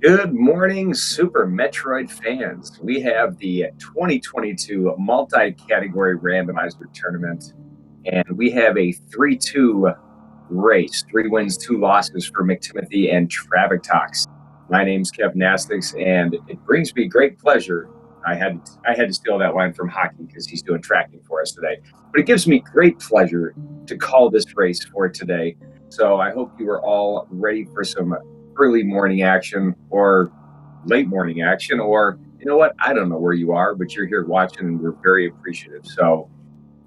Good morning, Super Metroid fans. We have the 2022 multi-category randomizer tournament, and we have a 3-2 race, 3 wins, 2 losses for McTimothy and Traviktox. My name's Kev Nastix, and it brings me great pleasure. I had to steal that line from hockey because he's doing tracking for us today. But it gives me great pleasure to call this race for today. So I hope you are all ready for some early morning action or late morning action, or you know what? I don't know where you are, but you're here watching and we're very appreciative. So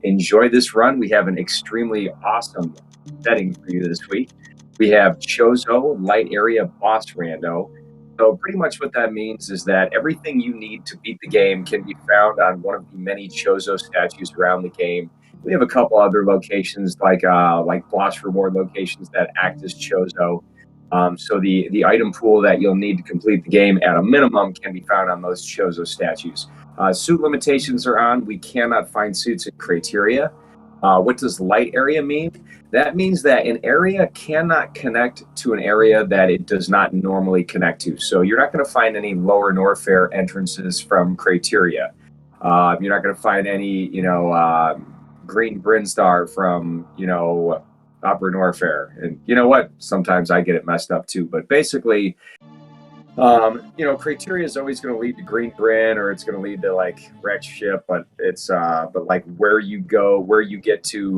enjoy this run. We have an extremely awesome setting for you this week. We have Chozo Light Area Boss Rando. So pretty much what that means is that everything you need to beat the game can be found on one of the many Chozo statues around the game. We have a couple other locations like boss reward locations that act as Chozo. So the item pool that you'll need to complete the game at a minimum can be found on those Chozo statues. Suit limitations are on. We cannot find suits in criteria. What does light area mean? That means that an area cannot connect to an area that it does not normally connect to. So you're not going to find any lower Norfair entrances from criteria. You're not going to find any, green Brinstar from, Upper Norfair. And you know what? Sometimes I get it messed up too. But basically, criteria is always going to lead to Green Bryn, or it's going to lead to like Wretch Ship, but it's but like where you go, where you get to,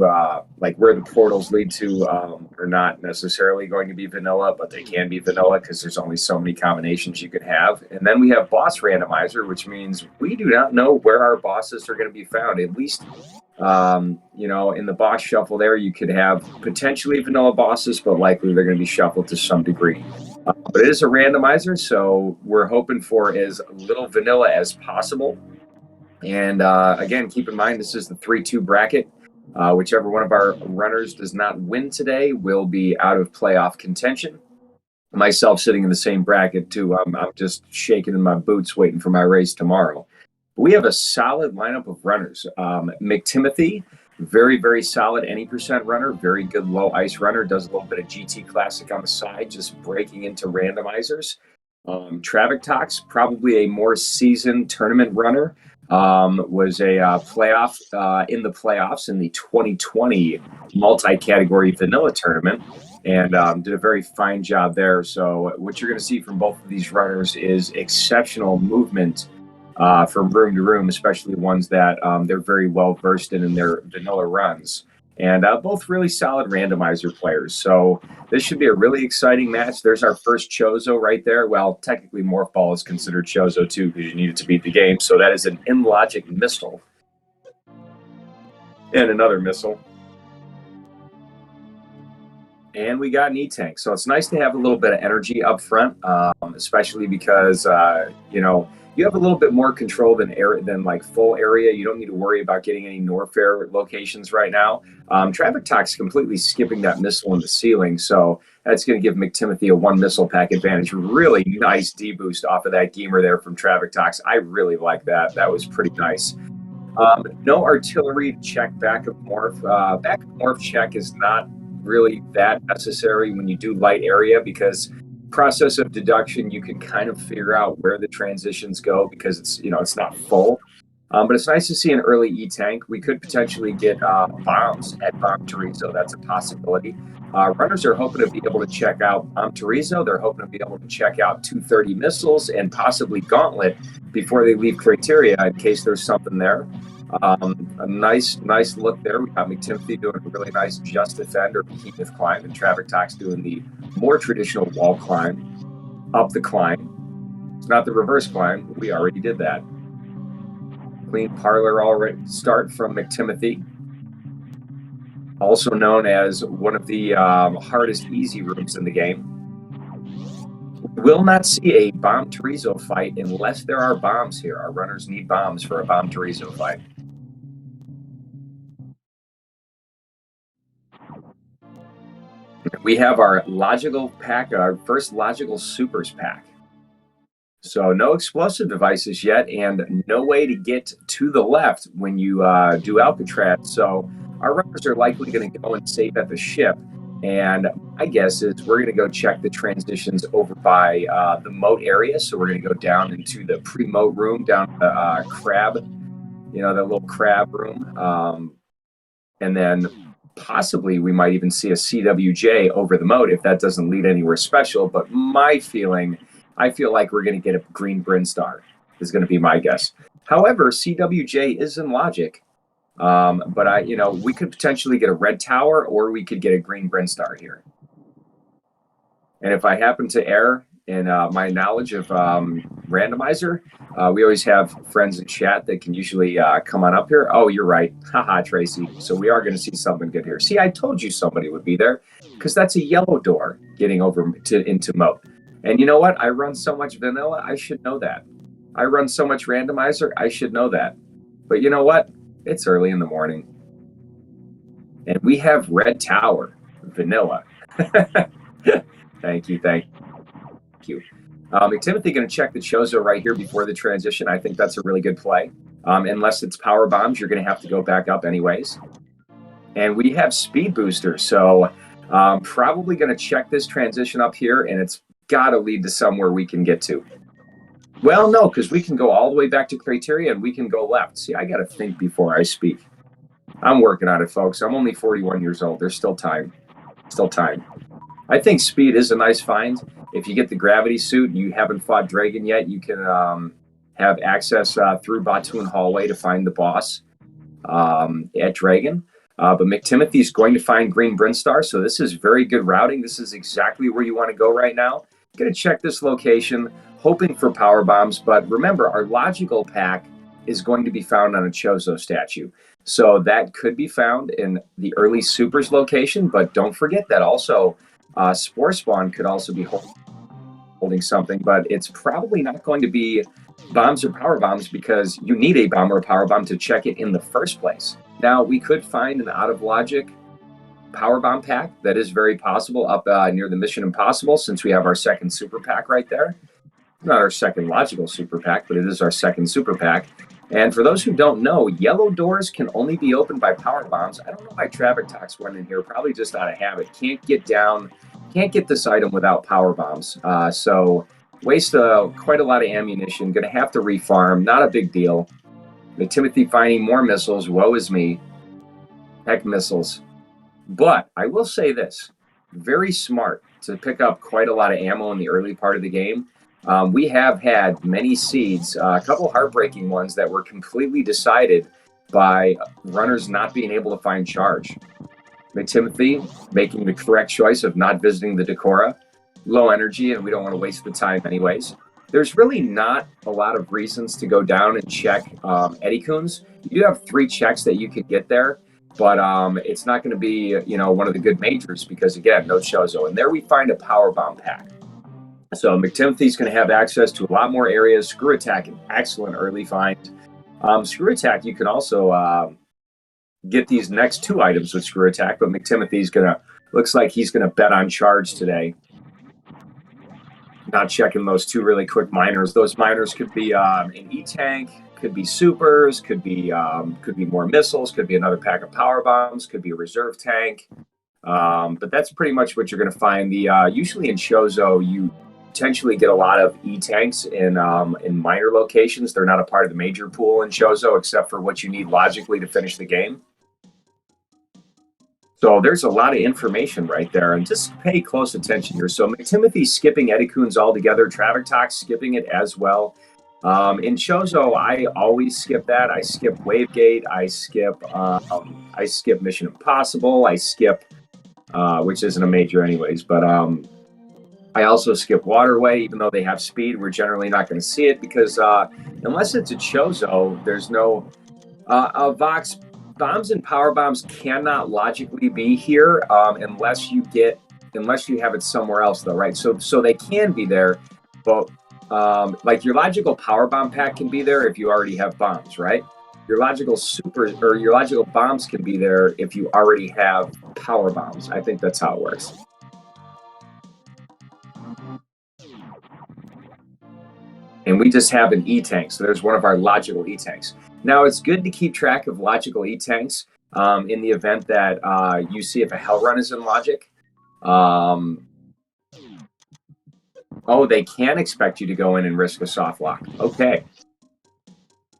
like where the portals lead to, are not necessarily going to be vanilla, but they can be vanilla because there's only so many combinations you can have. And then we have Boss Randomizer, which means we do not know where our bosses are going to be found. At least, in the boss shuffle there, you could have potentially vanilla bosses, but likely they're going to be shuffled to some degree. But it is a randomizer, so we're hoping for as little vanilla as possible. And again, keep in mind, this is the 3-2 bracket. Whichever one of our runners does not win today will be out of playoff contention. Myself sitting in the same bracket, too. I'm just shaking in my boots waiting for my race tomorrow. We have a solid lineup of runners. McTimothy, very, very solid any percent runner, very good low ice runner, does a little bit of GT Classic on the side, just breaking into randomizers. Traviktox, probably a more seasoned tournament runner, was a playoff in the playoffs in the 2020 multi-category vanilla tournament, and did a very fine job there. So what you're going to see from both of these runners is exceptional movement from room to room, especially ones that they're very well versed in their vanilla runs. And both really solid randomizer players. So this should be a really exciting match. There's our first Chozo right there. Well, technically Morph Ball is considered Chozo too because you need it to beat the game. So that is an In-Logic missile. And another missile. And we got an E-Tank. So it's nice to have a little bit of energy up front, especially because, you have a little bit more control than like full area. You don't need to worry about getting any Norfair locations right now. Traviktox completely skipping that missile in the ceiling, so that's going to give McTimothy a 1 missile pack advantage. Really nice D-boost off of that gamer there from Traviktox. I really like that. That was pretty nice. No artillery check backup morph. Backup morph check is not really that necessary when you do light area because process of deduction, you can kind of figure out where the transitions go because it's not full. But it's nice to see an early E-Tank. We could potentially get bombs at Bomb Torizo. That's a possibility. Runners are hoping to be able to check out Bomb Torizo. They're hoping to be able to check out 230 missiles and possibly Gauntlet before they leave criteria in case there's something there. A nice look there. We got McTimothy doing a really nice just defend or behemoth climb, and Traviktox doing the more traditional wall climb, up the climb. It's not the reverse climb. We already did that. Clean parlor already start from McTimothy, also known as one of the hardest easy rooms in the game. We will not see a Bomb Torizo fight unless there are bombs here. Our runners need bombs for a Bomb Torizo fight. We have our logical pack, our first logical supers pack. So no explosive devices yet, and no way to get to the left when you do Alcatraz. So our runners are likely going to go and save at the ship. And my guess is we're going to go check the transitions over by the moat area. So we're going to go down into the pre-moat room, down the crab, you know, that little crab room. And then possibly we might even see a CWJ over the moat if that doesn't lead anywhere special. But I feel like we're going to get a green Brinstar is going to be my guess. However, CWJ is in logic. But we could potentially get a red tower or we could get a green Brinstar here. And if I happen to err in my knowledge of Randomizer, we always have friends in chat that can usually come on up here. Oh, you're right. Haha, Tracy. So we are going to see something good here. See, I told you somebody would be there because that's a yellow door getting over into moat. And you know what? I run so much vanilla, I should know that. I run so much Randomizer, I should know that. But you know what? It's early in the morning. And we have red tower, vanilla. Thank you. McTimothy going to check the Chozo right here before the transition. I think that's a really good play. Unless it's power bombs, you're going to have to go back up anyways. And we have speed boosters, so probably going to check this transition up here, and it's got to lead to somewhere we can get to. Well, no, because we can go all the way back to criteria and we can go left. See, I got to think before I speak. I'm working on it, folks. I'm only 41 years old. There's still time. I think speed is a nice find. If you get the gravity suit and you haven't fought Dragon yet, you can have access through Batoon Hallway to find the boss at Dragon. But McTimothy's going to find Green Brinstar, so this is very good routing. This is exactly where you want to go right now. Going to check this location, hoping for power bombs. But remember, our logical pack is going to be found on a Chozo statue. So that could be found in the early supers location. But don't forget that also Spore Spawn could also be holding something. But it's probably not going to be bombs or power bombs because you need a bomb or a power bomb to check it in the first place. Now, we could find an out of logic power bomb pack. That is very possible up near the Mission Impossible, since we have our second super pack right there. Not our second logical super pack, but it is our second super pack. And for those who don't know, yellow doors can only be opened by power bombs. I don't know why Traviktox went in here, probably just out of habit. Can't get this item without power bombs. So waste quite a lot of ammunition. Gonna have to refarm, not a big deal. McTimothy finding more missiles, woe is me. Heck, missiles. But I will say this, very smart to pick up quite a lot of ammo in the early part of the game. We have had many seeds, a couple heartbreaking ones that were completely decided by runners not being able to find charge. McTimothy making the correct choice of not visiting the Decora. Low energy, and we don't want to waste the time anyways. There's really not a lot of reasons to go down and check Eddie Coons. You do have 3 checks that you could get there. But it's not going to be, one of the good majors because, again, no Chozo. And there we find a power bomb pack. So McTimothy's going to have access to a lot more areas. Screw Attack, an excellent early find. Screw Attack, you can also get these next 2 items with Screw Attack, but McTimothy's looks like he's going to bet on charge today. Not checking those 2 really quick miners. Those miners could be an E-Tank, could be supers, could be more missiles, could be another pack of power bombs, could be a reserve tank. But that's pretty much what you're going to find. Usually in Chozo, you potentially get a lot of E-Tanks in minor locations. They're not a part of the major pool in Chozo, except for what you need logically to finish the game. So there's a lot of information right there, and just pay close attention here. So McTimothy's skipping Eddie Coons altogether. Traviktox skipping it as well. In Chozo, I always skip that. I skip Wavegate. I skip Mission Impossible. I skip, which isn't a major anyways, but I also skip Waterway, even though they have speed. We're generally not going to see it because unless it's a Chozo, there's no Vox. Bombs and power bombs cannot logically be here unless you have it somewhere else, though, right? So they can be there, but like your logical power bomb pack can be there if you already have bombs, right? Your logical bombs can be there if you already have power bombs. I think that's how it works. And we just have an E-Tank, so there's one of our logical E-Tanks. Now, it's good to keep track of logical E-Tanks in the event that you see if a Hell Run is in logic. Oh, they can expect you to go in and risk a soft lock. Okay.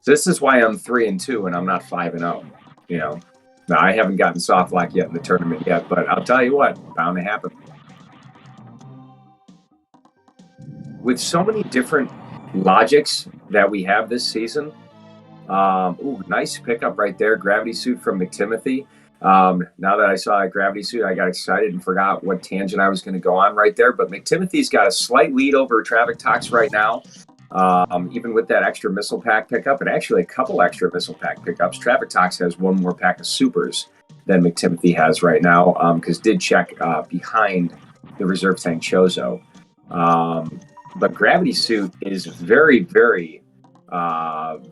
This is why I'm 3-2 and I'm not 5-0. You know, now, I haven't gotten soft lock yet in the tournament yet, but I'll tell you what, bound to happen. With so many different logics that we have this season, ooh, nice pickup right there. Gravity suit from McTimothy. Now that I saw that gravity suit, I got excited and forgot what tangent I was going to go on right there. But McTimothy's got a slight lead over Traviktox right now. Even with that extra missile pack pickup, and actually a couple extra missile pack pickups. Traviktox has one more pack of supers than McTimothy has right now, because did check behind the reserve tank Chozo. But gravity suit is very, very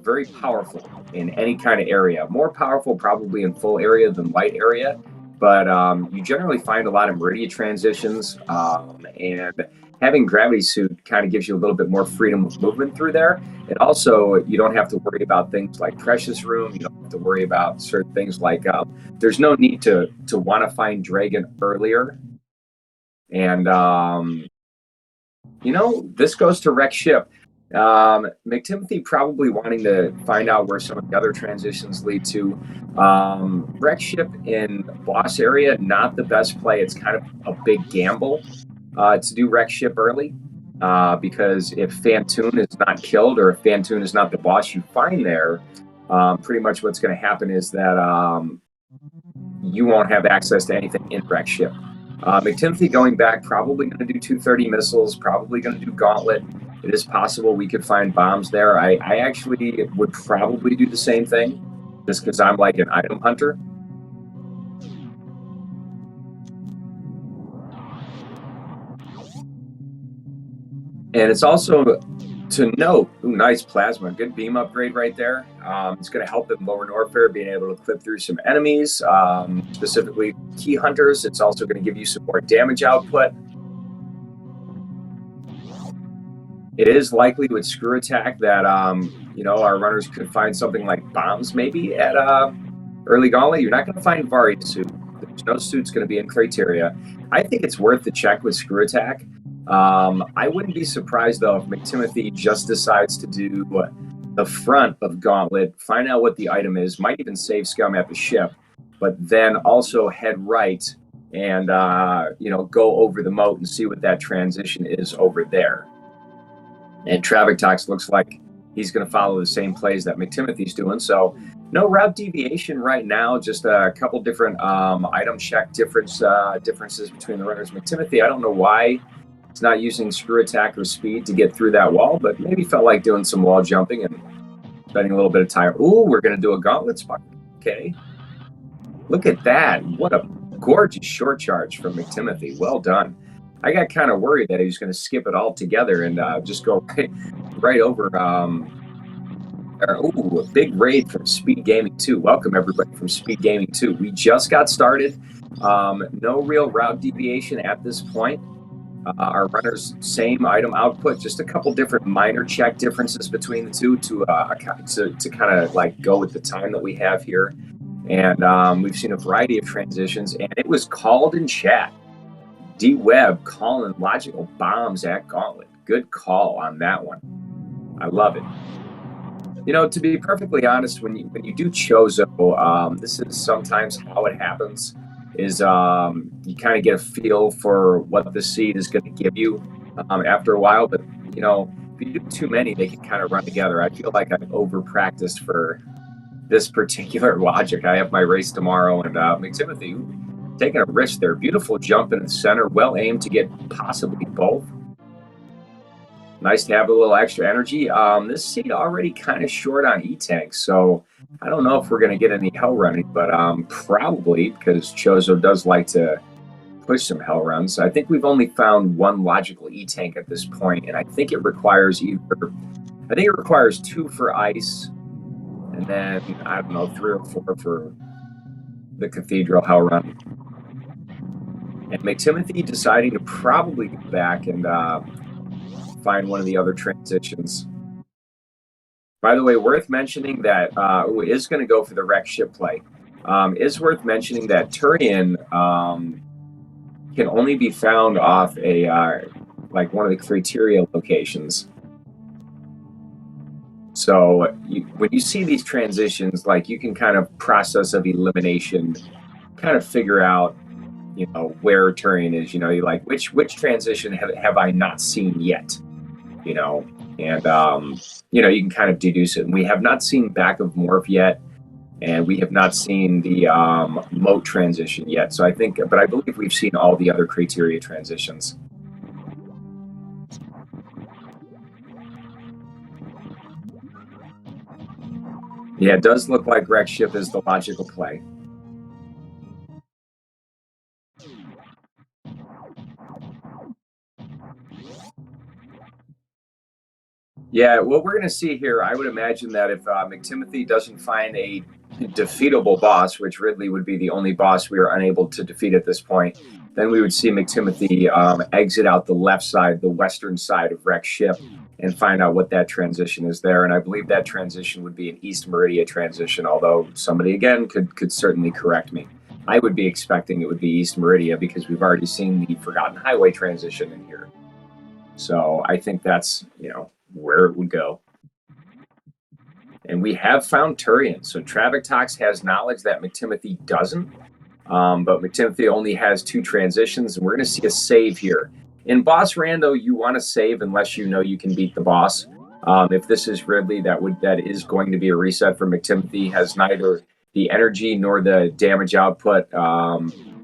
very powerful in any kind of area. More powerful probably in full area than light area, but you generally find a lot of meridian transitions, and having gravity suit kind of gives you a little bit more freedom of movement through there. And also, you don't have to worry about things like precious room. You don't have to worry about certain things like there's no need to want to find Dragon earlier. And this goes to wreck ship. McTimothy probably wanting to find out where some of the other transitions lead to. Wreck ship in boss area, not the best play. It's kind of a big gamble to do wreck ship early, because if Fantoon is not killed or if Fantoon is not the boss you find there, pretty much what's going to happen is that you won't have access to anything in wreck ship. McTimothy going back, probably going to do 230 missiles, probably going to do gauntlet. It is possible we could find bombs there. I actually would probably do the same thing, just because I'm like an item hunter. And it's also to note, ooh, nice plasma, good beam upgrade right there. It's going to help in lower Norfair being able to clip through some enemies, specifically key hunters. It's also going to give you some more damage output. It is likely with screw attack that our runners could find something like bombs maybe at early gauntlet. You're not going to find Vari suit. There's no suit's going to be in criteria. I think it's worth the check with screw attack. I wouldn't be surprised though if McTimothy just decides to do the front of gauntlet, find out what the item is, might even save scum at the ship, but then also head right and go over the moat and see what that transition is over there. And Traviktox looks like he's going to follow the same plays that McTimothy's doing. So no route deviation right now, just a couple different item check differences between the runners. McTimothy, I don't know why he's not using screw attack or speed to get through that wall, but maybe felt like doing some wall jumping and spending a little bit of time. Ooh, we're going to do a gauntlet spot. Okay. Look at that. What a gorgeous short charge from McTimothy. Well done. I got kind of worried that he was going to skip it all together and just go right over. Ooh, a big raid from SpeedGaming 2. Welcome, everybody, from SpeedGaming 2. We just got started. No real route deviation at this point. Our runners, same item output, just a couple different minor check differences between the two to kind of like go with the time that we have here. And we've seen a variety of transitions, and it was called in chat. D-Web calling logical bombs at Gauntlet. Good call on that one. I love it. To be perfectly honest, when you do Chozo, this is sometimes how it happens, is you kind of get a feel for what the seed is going to give you after a while. But, if you do too many, they can kind of run together. I feel like I've over-practiced for this particular logic. I have my race tomorrow, and McTimothy, taking a risk there. Beautiful jump in the center. Well aimed to get possibly both. Nice to have a little extra energy. This seat already kind of short on E-Tanks, so I don't know if we're going to get any hell running, but probably, because Chozo does like to push some hell runs. I think we've only found one logical E-Tank at this point, and I think it requires 2 for ice, and then, I don't know, 3 or 4 for the Cathedral hell run. And McTimothy deciding to probably go back and find one of the other transitions. By the way, worth mentioning that is going to go for the wreck ship play. Is worth mentioning that Turian can only be found off a like one of the criteria locations. So when you see these transitions, like you can kind of process of elimination, kind of figure out, you know, where terrain is. You know, you like which transition have I not seen yet? You know, and you know, you can kind of deduce it. And we have not seen back of morph yet, and we have not seen the moat transition yet. So I think, but I believe we've seen all the other criteria transitions. Yeah, it does look like wreck ship is the logical play. Yeah, what we're going to see here, I would imagine that if McTimothy doesn't find a defeatable boss, which Ridley would be the only boss we are unable to defeat at this point, then we would see McTimothy exit out the left side, the western side of Wreck Ship, and find out what that transition is there. And I believe that transition would be an East Meridia transition, although somebody, again, could certainly correct me. I would be expecting it would be East Meridia because we've already seen the Forgotten Highway transition in here. So I think that's, you know, where it would go. And we have found Turian. So Traviktox has knowledge that McTimothy doesn't. But McTimothy only has 2 transitions, and we're going to see a save here. In Boss Rando, you want to save unless you know you can beat the boss. If this is Ridley, that is going to be a reset for McTimothy. He has neither the energy nor the damage output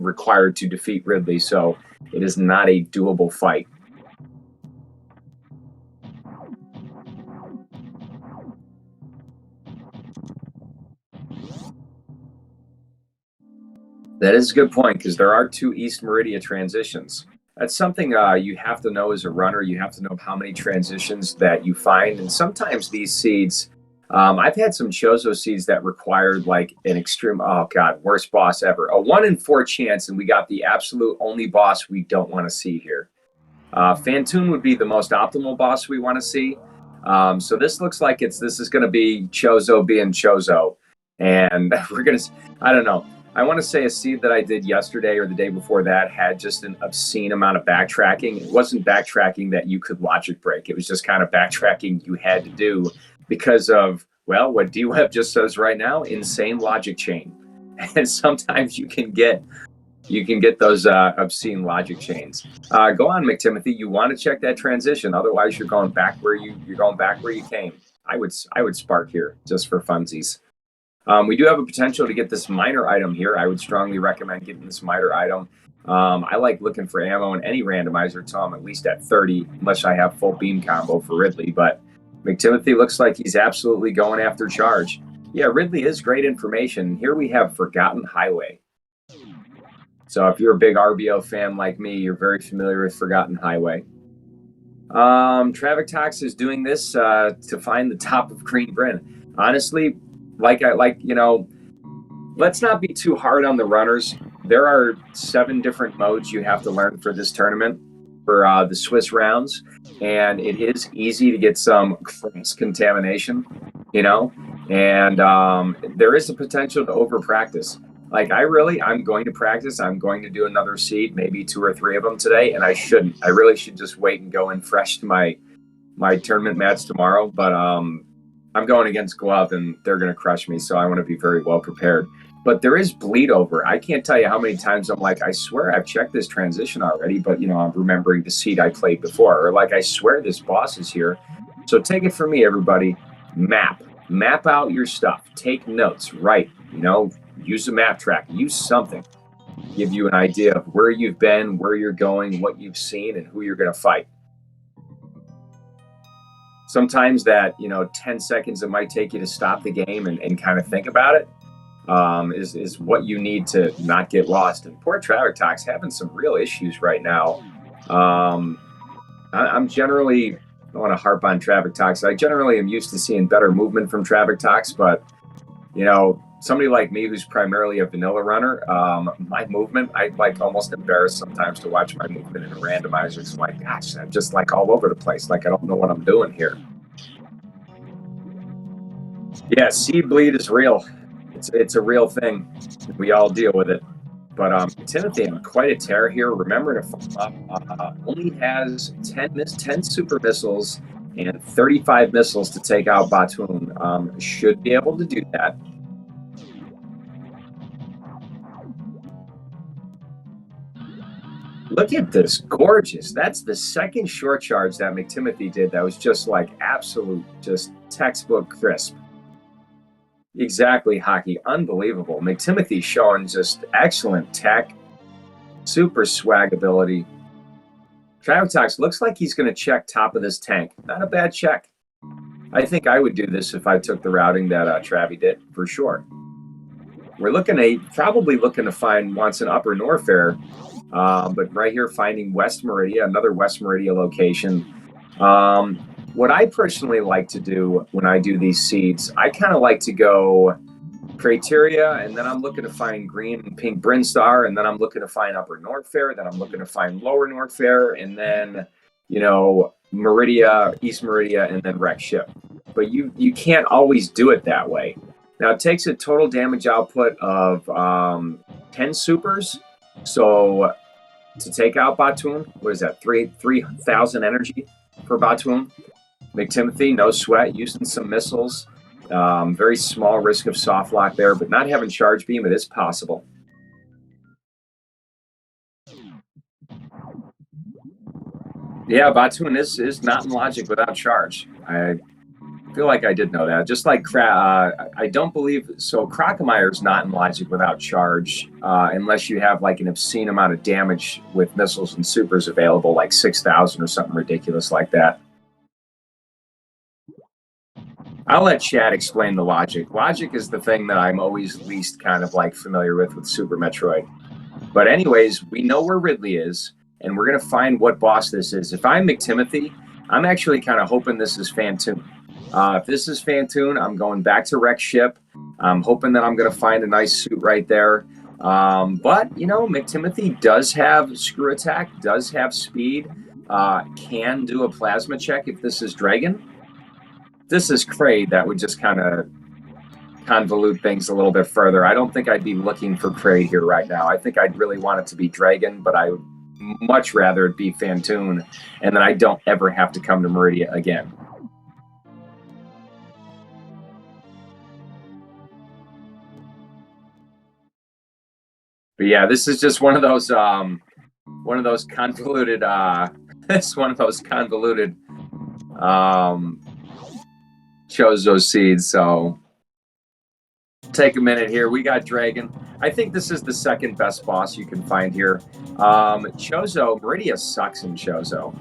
required to defeat Ridley, so it is not a doable fight. That is a good point because there are 2 East Meridia transitions. That's something you have to know as a runner. You have to know how many transitions that you find, and sometimes these seeds. I've had some Chozo seeds that required like an extreme. Oh God, worst boss ever. A 1 in 4 chance, and we got the absolute only boss we don't want to see here. Fantoon would be the most optimal boss we want to see. So this looks like this is going to be Chozo being Chozo, and we're gonna. I don't know. I want to say a seed that I did yesterday or the day before that had just an obscene amount of backtracking. It wasn't backtracking that you could logic break. It was just kind of backtracking you had to do because of, well, what D-Web just says right now, insane logic chain. And sometimes you can get those obscene logic chains. Go on, McTimothy. You want to check that transition. Otherwise, you're going back where you came. I would spark here just for funsies. We do have a potential to get this minor item here. I would strongly recommend getting this minor item. I like looking for ammo in any randomizer until I'm at least at 30, unless I have full beam combo for Ridley. But McTimothy looks like he's absolutely going after charge. Yeah, Ridley is great information. Here we have Forgotten Highway. So if you're a big RBO fan like me, you're very familiar with Forgotten Highway. Traviktox is doing this to find the top of Green Bryn. Honestly, you know, let's not be too hard on the runners. There are 7 different modes you have to learn for this tournament for the Swiss rounds, and it is easy to get some cross contamination, you know, and there is a potential to over practice. Like I'm going to practice. I'm going to do another seed, maybe 2 or 3 of them today, and I shouldn't. I really should just wait and go in fresh to my tournament match tomorrow. But I'm going against Glove, and they're going to crush me, so I want to be very well prepared. But there is bleed over. I can't tell you how many times I'm like, I swear I've checked this transition already, but you know, I'm remembering the seed I played before, or like I swear this boss is here. So take it from me, everybody. Map out your stuff. Take notes. Write. You know, use a map track. Use something. Give you an idea of where you've been, where you're going, what you've seen, and who you're going to fight. Sometimes that, you know, 10 seconds it might take you to stop the game and kind of think about it is what you need to not get lost. And poor Traviktox having some real issues right now. I'm generally, I don't want to harp on Traviktox. I generally am used to seeing better movement from Traviktox, but, you know, somebody like me who's primarily a vanilla runner, my movement, I like almost embarrassed sometimes to watch my movement in a randomizer. It's like, gosh, I'm just like all over the place. Like I don't know what I'm doing here. Yeah, seed bleed is real. It's a real thing. We all deal with it. But Timothy in quite a tear here. Remember to follow up. Only has 10 super missiles and 35 missiles to take out Batoon. Should be able to do that. Look at this, gorgeous. That's the second short charge that McTimothy did that was just like absolute, just textbook crisp. Exactly, hockey. Unbelievable. McTimothy showing just excellent tech, super swag ability. Traviktox looks like he's going to check top of this tank. Not a bad check. I think I would do this if I took the routing that Travi did, for sure. We're probably looking to find wants an upper Norfair, but right here finding West Meridia, another West Meridia location. What I personally like to do when I do these seeds, I kind of like to go criteria, and then I'm looking to find green and pink Brinstar, and then I'm looking to find upper Norfair, then I'm looking to find lower Norfair, and then, you know, Meridia, East Meridia, and then wreck ship. But you can't always do it that way. Now it takes a total damage output of 10 supers. So to take out Batoon, what is that? 3,000 energy for Batoon. McTimothy, no sweat, using some missiles. Very small risk of soft lock there, but not having charge beam, it is possible. Yeah, Batoon is not in logic without charge. I feel like I did know that. Just like I don't believe so. Crocomire is not in logic without charge, unless you have like an obscene amount of damage with missiles and supers available, like 6,000 or something ridiculous like that. I'll let Chad explain the logic. Logic is the thing that I'm always least kind of like familiar with Super Metroid. But anyways, we know where Ridley is, and we're gonna find what boss this is. If I'm McTimothy, I'm actually kind of hoping this is Fantoon. If this is Fantoon, I'm going back to wreck ship. I'm hoping that I'm gonna find a nice suit right there. But you know, McTimothy does have screw attack, does have speed, can do a plasma check if this is Dragon. This is Kraid, that would just kind of convolute things a little bit further. I don't think I'd be looking for Kraid here right now. I think I'd really want it to be Dragon, but I would much rather it be Fantoon, and then I don't ever have to come to Meridia again. But yeah, this is just one of those convoluted it's one of those convoluted Chozo seeds. So take a minute here. We got Dragon. I think this is the second best boss you can find here. Chozo, Meridia sucks in Chozo.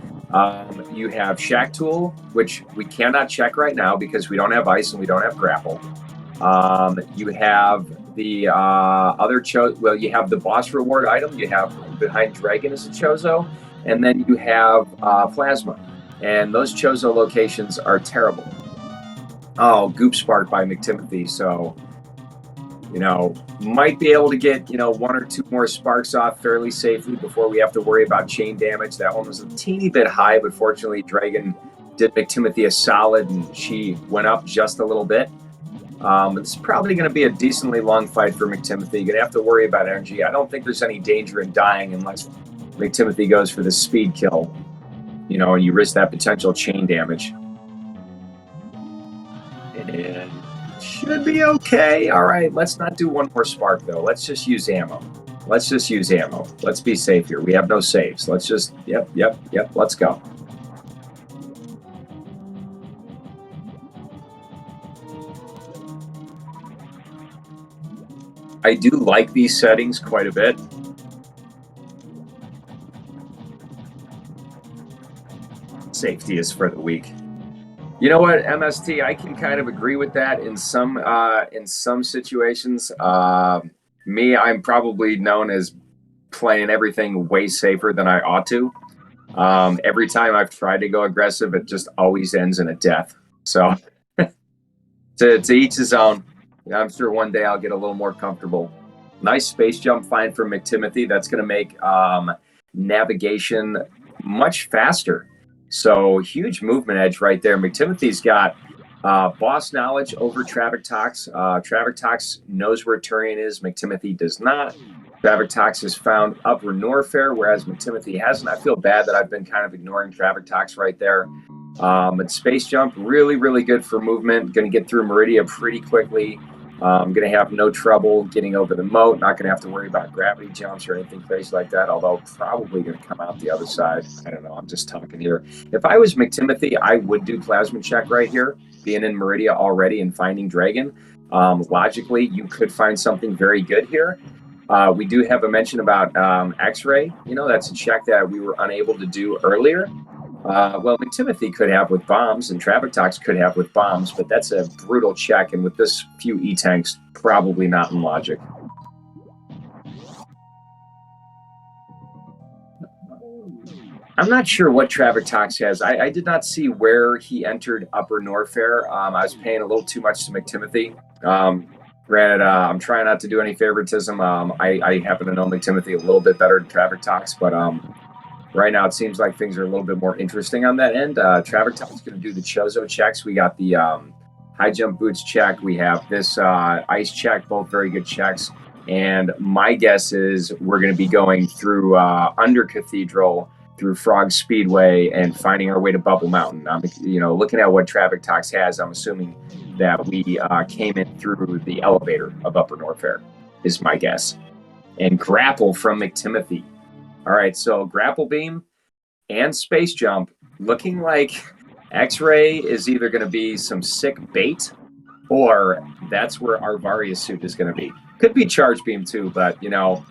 You have Shack Tool, which we cannot check right now because we don't have ice and we don't have grapple. You have the other Chozo. Well, you have the boss reward item. You have behind Dragon is a Chozo, and then you have Plasma. And those Chozo locations are terrible. Oh, Goop Spark by McTimothy. So, you know, might be able to get, you know, 1 or 2 more sparks off fairly safely before we have to worry about chain damage. That one was a teeny bit high, but fortunately Dragon did McTimothy a solid and she went up just a little bit. It's probably going to be a decently long fight for McTimothy. You're going to have to worry about energy. I don't think there's any danger in dying unless McTimothy goes for the speed kill, you know, and you risk that potential chain damage. And should be okay. All right, let's not do 1 more spark, though. Let's just use ammo. Let's just use ammo. Let's be safe here. We have no saves. Let's just, yep, let's go. I do like these settings quite a bit. Safety is for the weak. You know what, MST, I can kind of agree with that in some situations. Me, I'm probably known as playing everything way safer than I ought to. Every time I've tried to go aggressive, it just always ends in a death. So to each his own. I'm sure one day I'll get a little more comfortable. Nice space jump find for McTimothy. That's going to make navigation much faster. So huge movement edge right there. McTimothy's got boss knowledge over Traviktox. Traviktox knows where Turian is. McTimothy does not. Traviktox has found Upper Norfair, whereas mctimothy hasn't. I feel bad that I've been kind of ignoring Traviktox right there. But Space Jump, really, really good for movement. Going to get through Meridia pretty quickly. Going to have no trouble getting over the moat. Not going to have to worry about gravity jumps or anything crazy like that, although probably going to come out the other side. I don't know. I'm just talking here. If I was mctimothy, I would do Plasma Check right here, being in Meridia already and finding Dragon. Logically, you could find something very good here. We do have a mention about X-Ray. You know, that's a check that we were unable to do earlier. Well, mctimothy could have with bombs, and Traviktox could have with bombs, but that's a brutal check, and with this few E-tanks, probably not in logic. I'm not sure what Traviktox has. I did not see where he entered Upper Norfair. I was paying a little too much to mctimothy. Granted, I'm trying not to do any favoritism. I happen to know mctimothy a little bit better than Traviktox, but right now it seems like things are a little bit more interesting on that end. Traviktox is going to do the Chozo checks. We got the high jump boots check. We have this ice check, both very good checks. And my guess is we're going to be going through Under Cathedral, through Frog Speedway, and finding our way to Bubble Mountain. You know, looking at what Traviktox has, I'm assuming that we came in through the elevator of Upper Norfair, is my guess. And Grapple from mctimothy. All right, so Grapple Beam and Space Jump, looking like X-Ray is either going to be some sick bait, or that's where our Varia suit is going to be. Could be Charge Beam too, but, you know,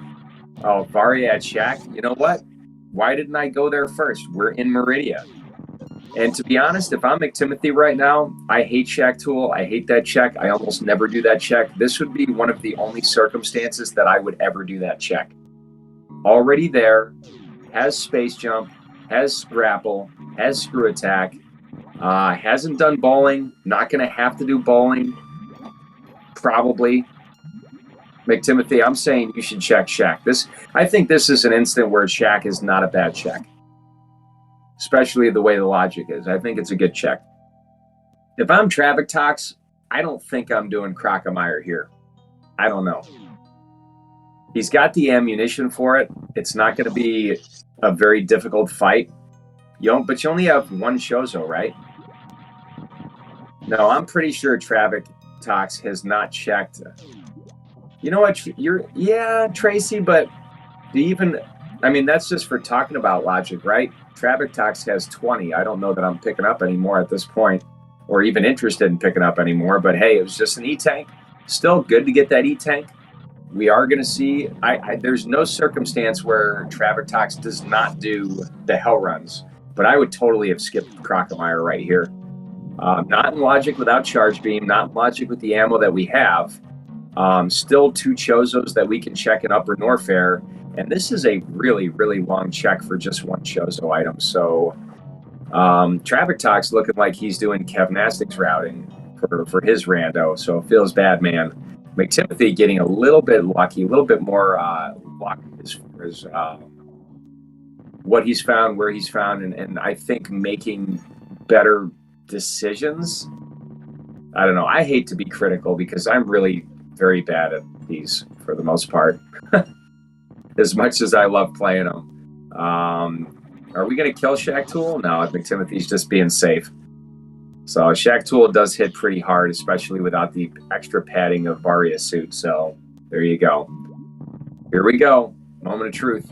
oh, Varia at Shack, you know what? Why didn't I go there first? We're in Meridia. And to be honest, if I'm mctimothy right now, I hate Shack Tool. I hate that check. I almost never do that check. This would be one of the only circumstances that I would ever do that check. Already there, has Space Jump, has Grapple, has Screw Attack, hasn't done bowling, not going to have to do bowling, probably. mctimothy, I'm saying you should check Shack. I think this is an instant where Shack is not a bad check, especially the way the logic is. I think it's a good check. If I'm Traviktox, I don't think I'm doing Crocomire here. I don't know. He's got the ammunition for it. It's not going to be a very difficult fight. But you only have one Chozo, right? No, I'm pretty sure Traviktox has not checked. You know what? Yeah, Tracy, but do you even... I mean, that's just for talking about logic, right? Traviktox has 20. I don't know that I'm picking up anymore at this point, or even interested in picking up anymore. But hey, it was just an E-tank. Still good to get that E-tank. We are going to see... there's no circumstance where Traviktox does not do the hell runs, but I would totally have skipped Crocomire right here. Not in logic without Charge Beam, not in logic with the ammo that we have. Still two Chozos that we can check in Upper Norfair, and this is a really, really long check for just one Chozo item. So Traviktox looking like he's doing Kevnastics routing for his rando, so it feels bad, man. mctimothy getting a little bit lucky, a little bit more luck as far as what he's found, where he's found, and I think making better decisions. I don't know. I hate to be critical because I'm really very bad at these for the most part. As much as I love playing them. Are we going to kill Shack Tool? No, mctimothy's just being safe. So Shack Tool does hit pretty hard, especially without the extra padding of Varia suit. So there you go. Here we go. Moment of truth.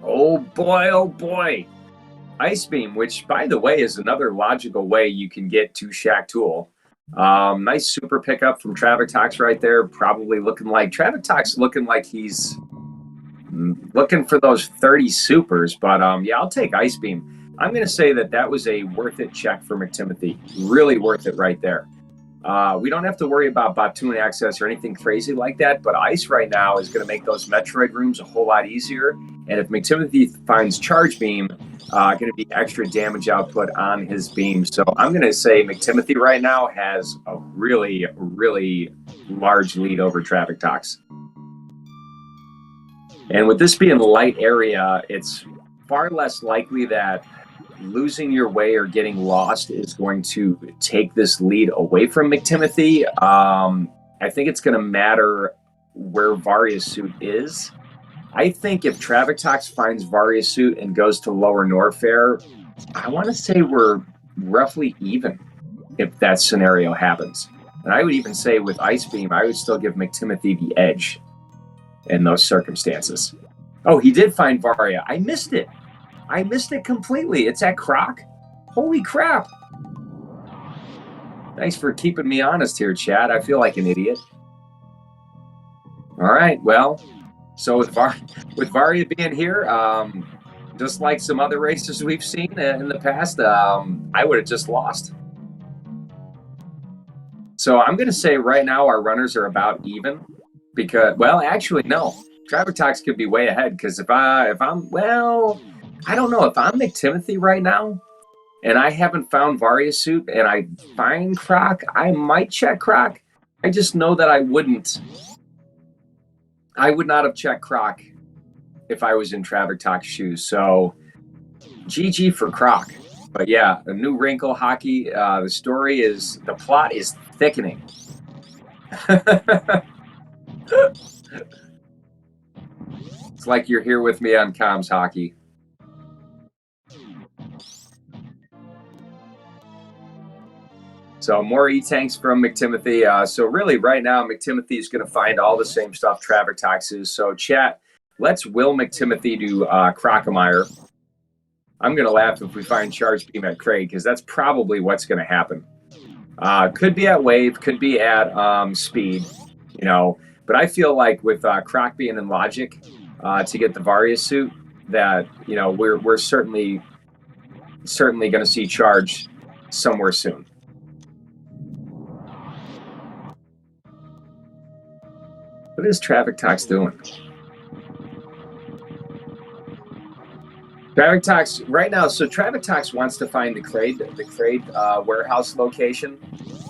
Oh boy, oh boy. Ice Beam, which, by the way, is another logical way you can get to Shack Tool. Nice super pickup from Traviktox right there. Probably looking like... Traviktox looking like he's looking for those 30 supers. But, yeah, I'll take Ice Beam. I'm going to say that was a worth it check for mctimothy. Really worth it right there. We don't have to worry about Batoon access or anything crazy like that, but Ice right now is going to make those Metroid rooms a whole lot easier. And if mctimothy finds Charge Beam, going to be extra damage output on his beam. So I'm going to say mctimothy right now has a really, really large lead over Traviktox. And with this being light area, it's far less likely that losing your way or getting lost is going to take this lead away from mctimothy. I think it's going to matter where Varia's suit is. I think if Traviktox finds Varia's suit and goes to Lower Norfair, I want to say we're roughly even if that scenario happens. And I would even say with Ice Beam, I would still give McTimothy the edge in those circumstances. Oh, he did find Varia. I missed it. I missed it completely. It's at Croc. Holy crap. Thanks for keeping me honest here, Chad. I feel like an idiot. All right, well, so with Varia being here, just like some other races we've seen in the past, I would have just lost. So I'm going to say right now our runners are about even because, well, actually, no. Traviktox could be way ahead because if I'm, well, I don't know. If I'm McTimothy right now and I haven't found Varia's suit and I find Croc, I might check Croc. I just know that I would not have checked Croc if I was in Traviktox's shoes. So GG for Croc. But yeah, a new wrinkle hockey. The plot is thickening. It's like you're here with me on Comms Hockey. So more E-tanks from McTimothy. So really right now, McTimothy is going to find all the same stuff Traviktox is. So chat, let's will McTimothy to Crocomire. I'm going to laugh if we find Charge Beam at Craig, because that's probably what's going to happen. Could be at Wave, could be at Speed, you know. But I feel like with Croc being in Logic to get the Varia suit, that, you know, we're certainly going to see Charge somewhere soon. What is Traviktox doing? Traviktox right now. So Traviktox wants to find the crate warehouse location.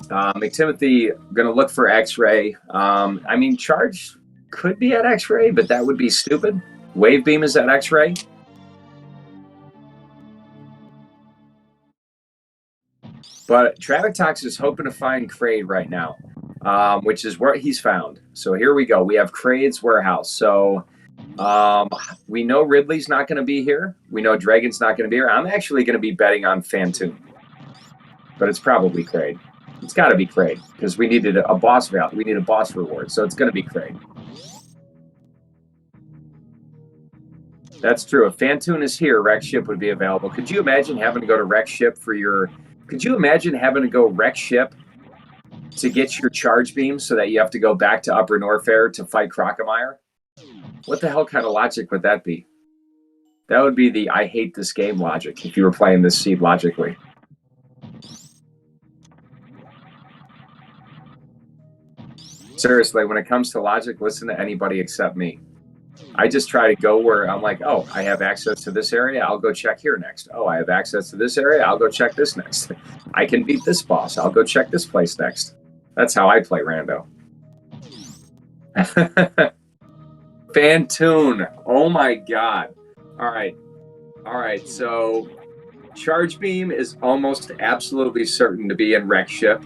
McTimothy going to look for X-ray. I mean, Charge could be at X-ray, but that would be stupid. Wave Beam is at X-ray. But Traviktox is hoping to find Kraid right now, which is where he's found. So here we go. We have Kraid's warehouse. So we know Ridley's not going to be here. We know Dragon's not going to be here. I'm actually going to be betting on Fantoon. But it's probably Kraid. It's got to be Kraid because we needed a boss value. We need a boss reward. So it's going to be Kraid. That's true. If Fantoon is here, Wreck Ship would be available. Could you imagine having to go to Wreck Ship for your... Could you imagine having to go Wreck Ship to get your Charge Beam so that you have to go back to Upper Norfair to fight Crocomire? What the hell kind of logic would that be? That would be the I hate this game logic if you were playing this seed logically. Seriously, when it comes to logic, listen to anybody except me. I just try to go where I'm like, oh, I have access to this area, I'll go check here next. Oh, I have access to this area, I'll go check this next. I can beat this boss, I'll go check this place next. That's how I play Rando. Fantoon. Oh my god. Alright, so Charge Beam is almost absolutely certain to be in Wreck Ship.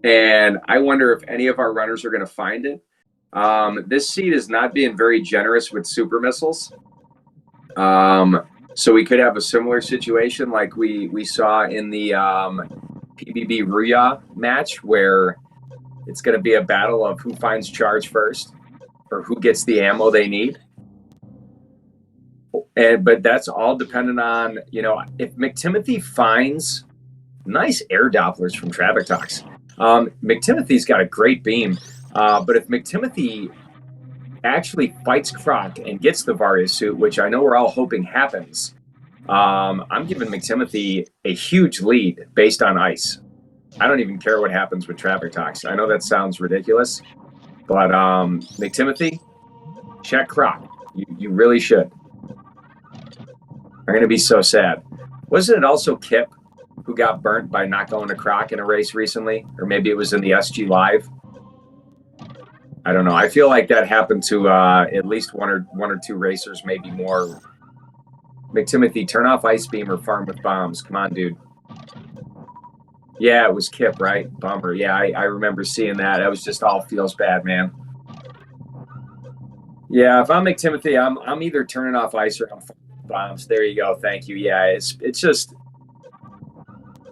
And I wonder if any of our runners are going to find it. This seed is not being very generous with super missiles. So we could have a similar situation like we saw in the PBB Ruya match, where it's going to be a battle of who finds Charge first or who gets the ammo they need. But that's all dependent on, you know, if McTimothy finds nice air Dopplers from Traviktox. McTimothy's got a great beam. But if McTimothy actually fights Croc and gets the Varia suit, which I know we're all hoping happens, I'm giving McTimothy a huge lead based on ice. I don't even care what happens with Traviktox. I know that sounds ridiculous, but McTimothy, check Croc. You really should. I'm going to be so sad. Wasn't it also Kip who got burnt by not going to Croc in a race recently? Or maybe it was in the SG Live? I don't know. I feel like that happened to at least one or two racers, maybe more. . McTimothy, turn off Ice Beam or farm with bombs. Come on, dude. Yeah, it was Kip, right? Bummer. Yeah, I remember seeing that. That was just all feels bad, man. Yeah, if I'm McTimothy, I'm either turning off ice or I'm bombs. There you go. Thank you. Yeah, it's just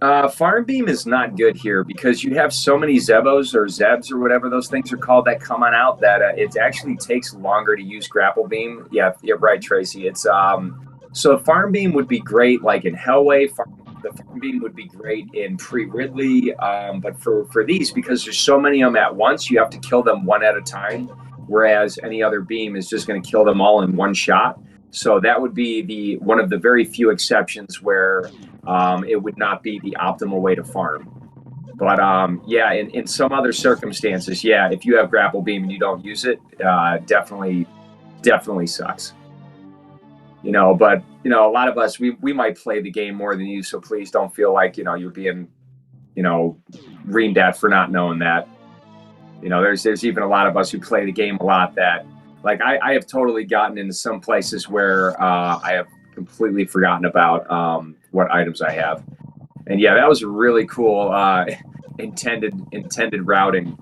Farm Beam is not good here because you have so many Zebos or Zebs or whatever those things are called that come on out that it actually takes longer to use Grapple Beam. Yeah, you're right, Tracy. It's so Farm Beam would be great like in Hellway. The Farm Beam would be great in Pre-Ridley, but for these because there's so many of them at once, you have to kill them one at a time. Whereas any other beam is just going to kill them all in one shot. So that would be the one of the very few exceptions where it would not be the optimal way to farm. But yeah, in some other circumstances, yeah, if you have grapple beam and you don't use it, definitely sucks. You know, but you know, a lot of us we might play the game more than you, so please don't feel like you're being reamed at for not knowing that. You know, there's even a lot of us who play the game a lot that like I have totally gotten into some places where I have completely forgotten about what items I have. And yeah, that was really cool intended routing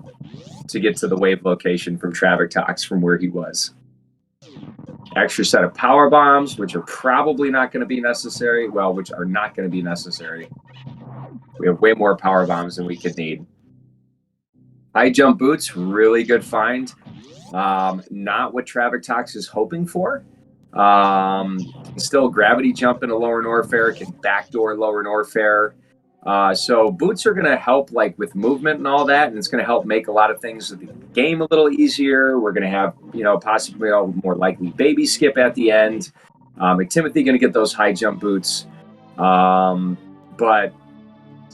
to get to the wave location from Traviktox from where he was. Extra set of power bombs, which are probably not going to be necessary. Well, which are not going to be necessary. We have way more power bombs than we could need. High jump boots, really good find. Not what Traviktox is hoping for. Still gravity jump into lower Norfair, can backdoor lower Norfair. So boots are going to help like with movement and all that, and it's going to help make a lot of things of the game a little easier. We're going to have possibly a more likely baby skip at the end. McTimothy going to get those high jump boots, but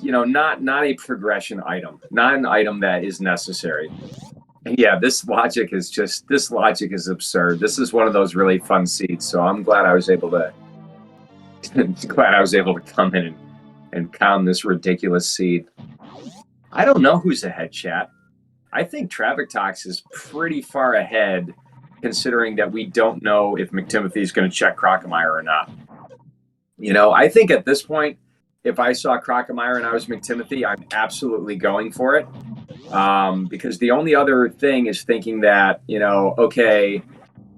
not a progression item, not an item that is necessary. And yeah, this logic is absurd. This is one of those really fun seats, so I'm glad I was able to come in and pound this ridiculous seed. I don't know who's ahead, chat. I think Traviktox is pretty far ahead, considering that we don't know if McTimothy is going to check Crocomire or not. I think at this point, if I saw Crocomire and I was McTimothy, I'm absolutely going for it. Because the only other thing is thinking that, okay,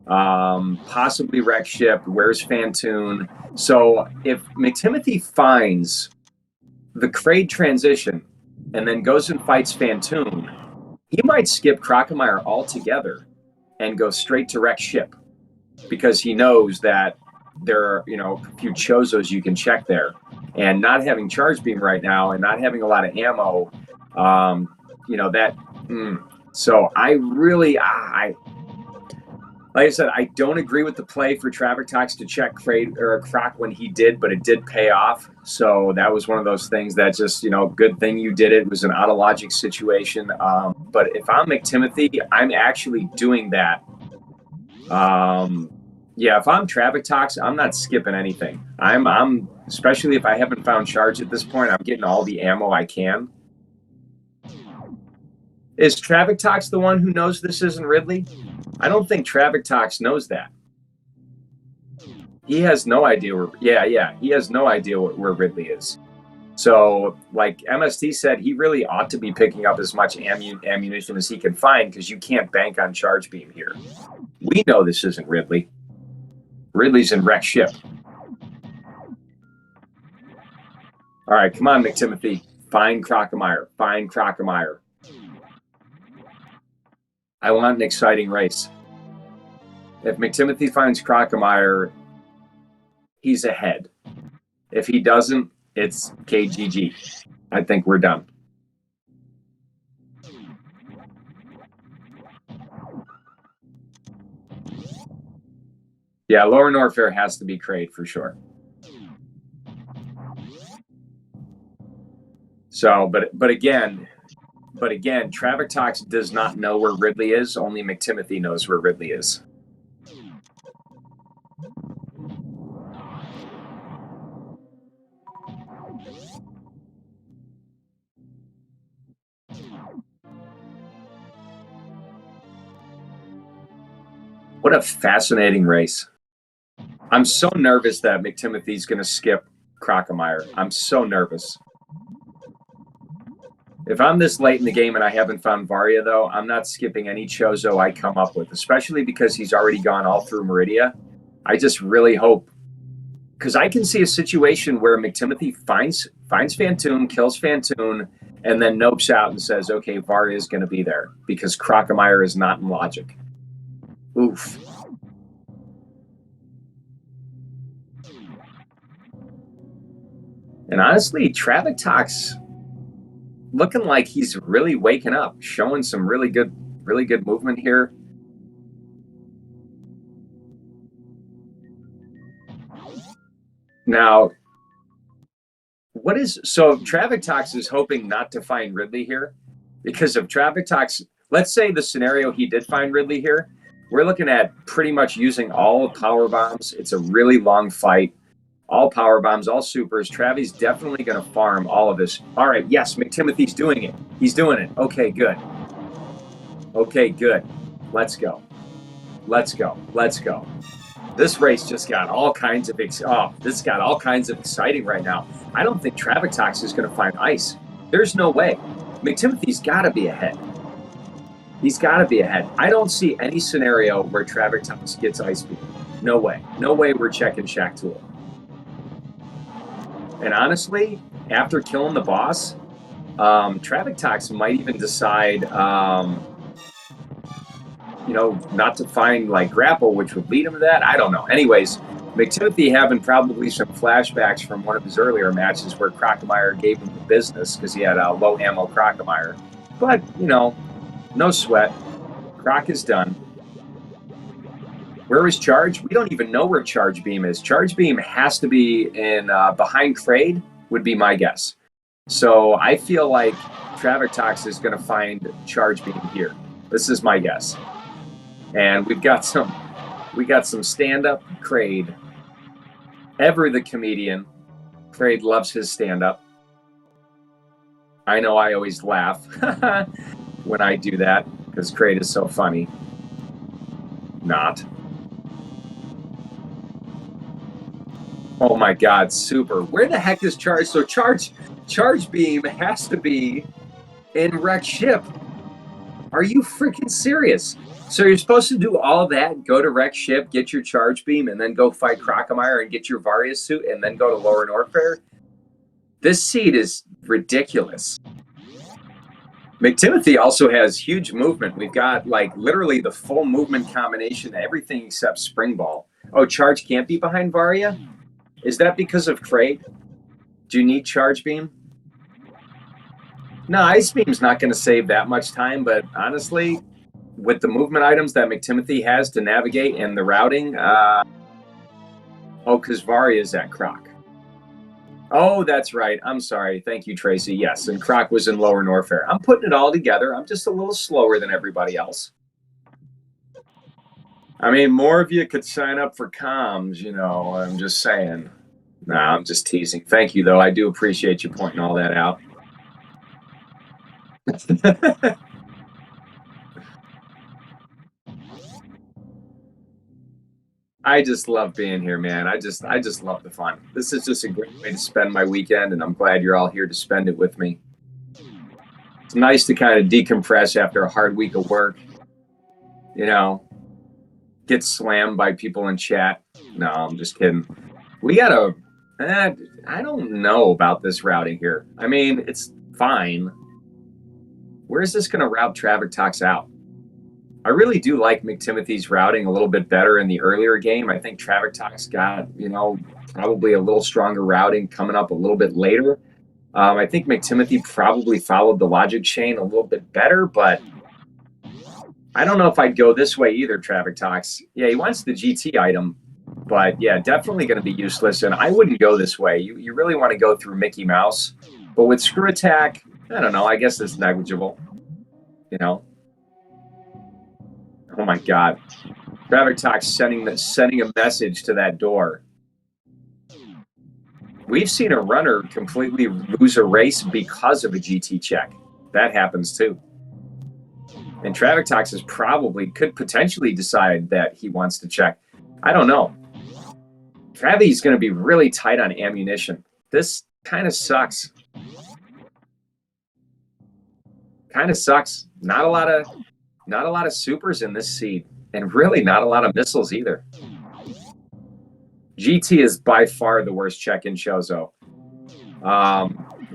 possibly wreck ship, where's Fantoon? So if McTimothy finds the Kraid transition and then goes and fights Fantoon, he might skip Crocomire altogether and go straight to wreck ship because he knows that there are, a few Chozos you can check there. And not having charge beam right now and not having a lot of ammo, so I really, like I said, I don't agree with the play for Traviktox to check Kraid or Croc when he did, but it did pay off. So that was one of those things that just, good thing you did it. It was an out of logic situation. But if I'm McTimothy, I'm actually doing that. Yeah, if I'm Traviktox, I'm not skipping anything. I'm especially if I haven't found charge at this point, I'm getting all the ammo I can. Is Traviktox the one who knows this isn't Ridley? I don't think Traviktox knows that. He has no idea where. Yeah, he has no idea where Ridley is. So, like MST said, he really ought to be picking up as much ammunition as he can find because you can't bank on charge beam here. We know this isn't Ridley. Ridley's in wreck ship. All right, come on, McTimothy. Find Crocomire. Find Crocomire. I want an exciting race. If McTimothy finds Crocomire, he's ahead. If he doesn't, it's KGG. I think we're done. Yeah, Lower Norfair has to be Kraid for sure. So, but again, Traviktox does not know where Ridley is. Only McTimothy knows where Ridley is. What a fascinating race. I'm so nervous that McTimothy's going to skip Crocomire. I'm so nervous. If I'm this late in the game and I haven't found Varia, though, I'm not skipping any Chozo I come up with, especially because he's already gone all through Meridia. I just really hope, because I can see a situation where McTimothy finds Fantoon, kills Fantoon, and then nopes out and says, okay, Varia is going to be there because Crocomire is not in logic. Oof. And honestly, Traviktox looking like he's really waking up, showing some really good movement here. Now, so Traviktox is hoping not to find Ridley here, because if Traviktox, let's say the scenario he did find Ridley here, we're looking at pretty much using all power bombs. It's a really long fight. All power bombs, all supers. Travi's definitely going to farm all of this. All right, yes, McTimothy's doing it. He's doing it. Okay, good. Okay, good. Let's go. Let's go. Let's go. This race just got all kinds of this got all kinds of exciting right now. I don't think Traviktox is going to find ice. There's no way. McTimothy's got to be ahead. He's got to be ahead. I don't see any scenario where Traviktox gets ice beam. No way. No way we're checking Shack Tool. And honestly, after killing the boss, Traviktox might even decide, not to find like grapple, which would lead him to that. I don't know. Anyways, McTimothy having probably some flashbacks from one of his earlier matches where Crocomire gave him the business because he had a low ammo Crocomire. But, no sweat. Croc is done. Where is Charge? We don't even know where Charge Beam is. Charge Beam has to be in behind Kraid, would be my guess. So I feel like Traviktox is going to find Charge Beam here. This is my guess. And we got some stand-up Kraid. Ever the comedian. Kraid loves his stand-up. I know I always laugh when I do that because Kraid is so funny. Not. Oh my God, super. Where the heck is Charge? So Charge Beam has to be in Wreck Ship. Are you freaking serious? So you're supposed to do all that, go to Wreck Ship, get your Charge Beam, and then go fight Crocomire and get your Varia suit, and then go to Lower Norfair? This seed is ridiculous. McTimothy also has huge movement. We've got like literally the full movement combination, everything except Spring Ball. Oh, Charge can't be behind Varia? Is that because of Kraid? Do you need Charge Beam? No, Ice Beam's not going to save that much time, but honestly, with the movement items that McTimothy has to navigate and the routing, because Varia is at Croc. Oh, that's right. I'm sorry. Thank you, Tracy. Yes, and Croc was in Lower Norfair. I'm putting it all together. I'm just a little slower than everybody else. I mean, more of you could sign up for comms, I'm just saying. Nah, I'm just teasing. Thank you, though. I do appreciate you pointing all that out. I just love being here, man. I just love the fun. This is just a great way to spend my weekend, and I'm glad you're all here to spend it with me. It's nice to kind of decompress after a hard week of work. Get slammed by people in chat. No, I'm just kidding. We gotta. I don't know about this routing here. I mean, it's fine. Where is this going to route Traviktox out? I really do like McTimothy's routing a little bit better in the earlier game. I think Traviktox got, probably a little stronger routing coming up a little bit later. I think McTimothy probably followed the logic chain a little bit better, but I don't know if I'd go this way either, Traviktox. Yeah, he wants the GT item, but yeah, definitely going to be useless, and I wouldn't go this way. You really want to go through Mickey Mouse, but with Screw Attack, I don't know, I guess it's negligible, Oh my God. Traviktox sending a message to that door. We've seen a runner completely lose a race because of a GT check. That happens too. And Traviktox could potentially decide that he wants to check. I don't know. Travi's going to be really tight on ammunition. This kind of sucks. Kind of sucks. Not a lot of supers in this seed, and really not a lot of missiles either. GT is by far the worst check-in Chozo.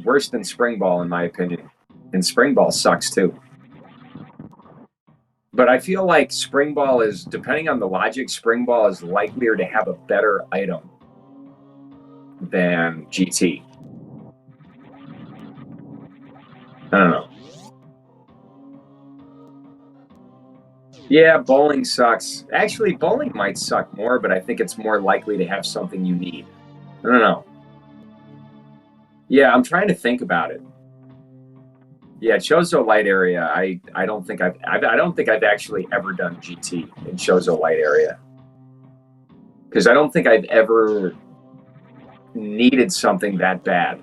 Worse than Spring Ball, in my opinion. And Spring Ball sucks too. But I feel like Spring Ball is, depending on the logic, Spring Ball is likelier to have a better item than GT. I don't know. Yeah, bowling sucks. Actually, bowling might suck more, but I think it's more likely to have something you need. I don't know. Yeah, I'm trying to think about it. Yeah, Chozo Light area. I don't think I don't think I've actually ever done GT in Chozo Light area, because I don't think I've ever needed something that bad.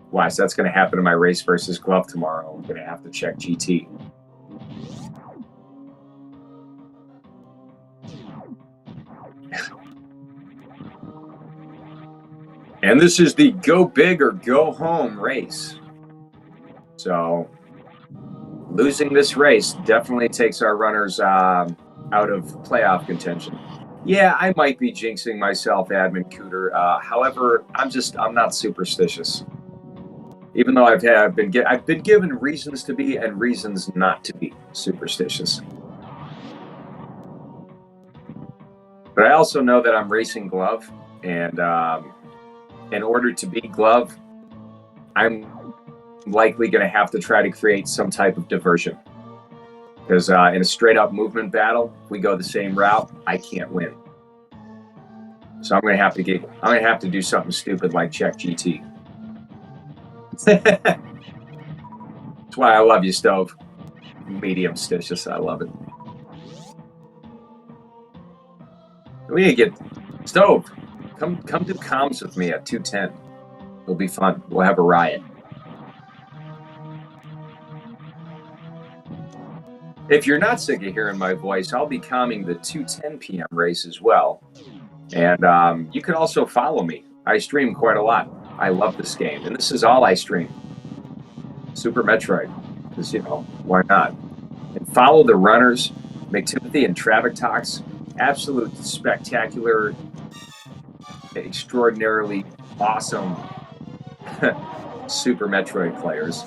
Why? So that's going to happen in my race versus glove tomorrow. I'm going to have to check GT. And this is the go big or go home race. So losing this race definitely takes our runners out of playoff contention. Yeah, I might be jinxing myself, Admin Cooter. However, I'm not superstitious. Even though I've been given reasons to be and reasons not to be superstitious. But I also know that I'm racing glove, and in order to beat glove, I'm likely going to have to try to create some type of diversion. Because in a straight up movement battle, if we go the same route, I can't win. So I'm going to have to do something stupid like check GT. That's why I love you, Stove. Medium stitious, I love it. We need to get Stove. Come do comms with me at 210. It'll be fun. We'll have a riot. If you're not sick of hearing my voice, I'll be calming the 2:10 p.m. race as well. And you can also follow me. I stream quite a lot. I love this game, and this is all I stream. Super Metroid, because, you know, why not? And follow the runners, mctimothy and Traviktox. Absolute spectacular, extraordinarily awesome Super Metroid players.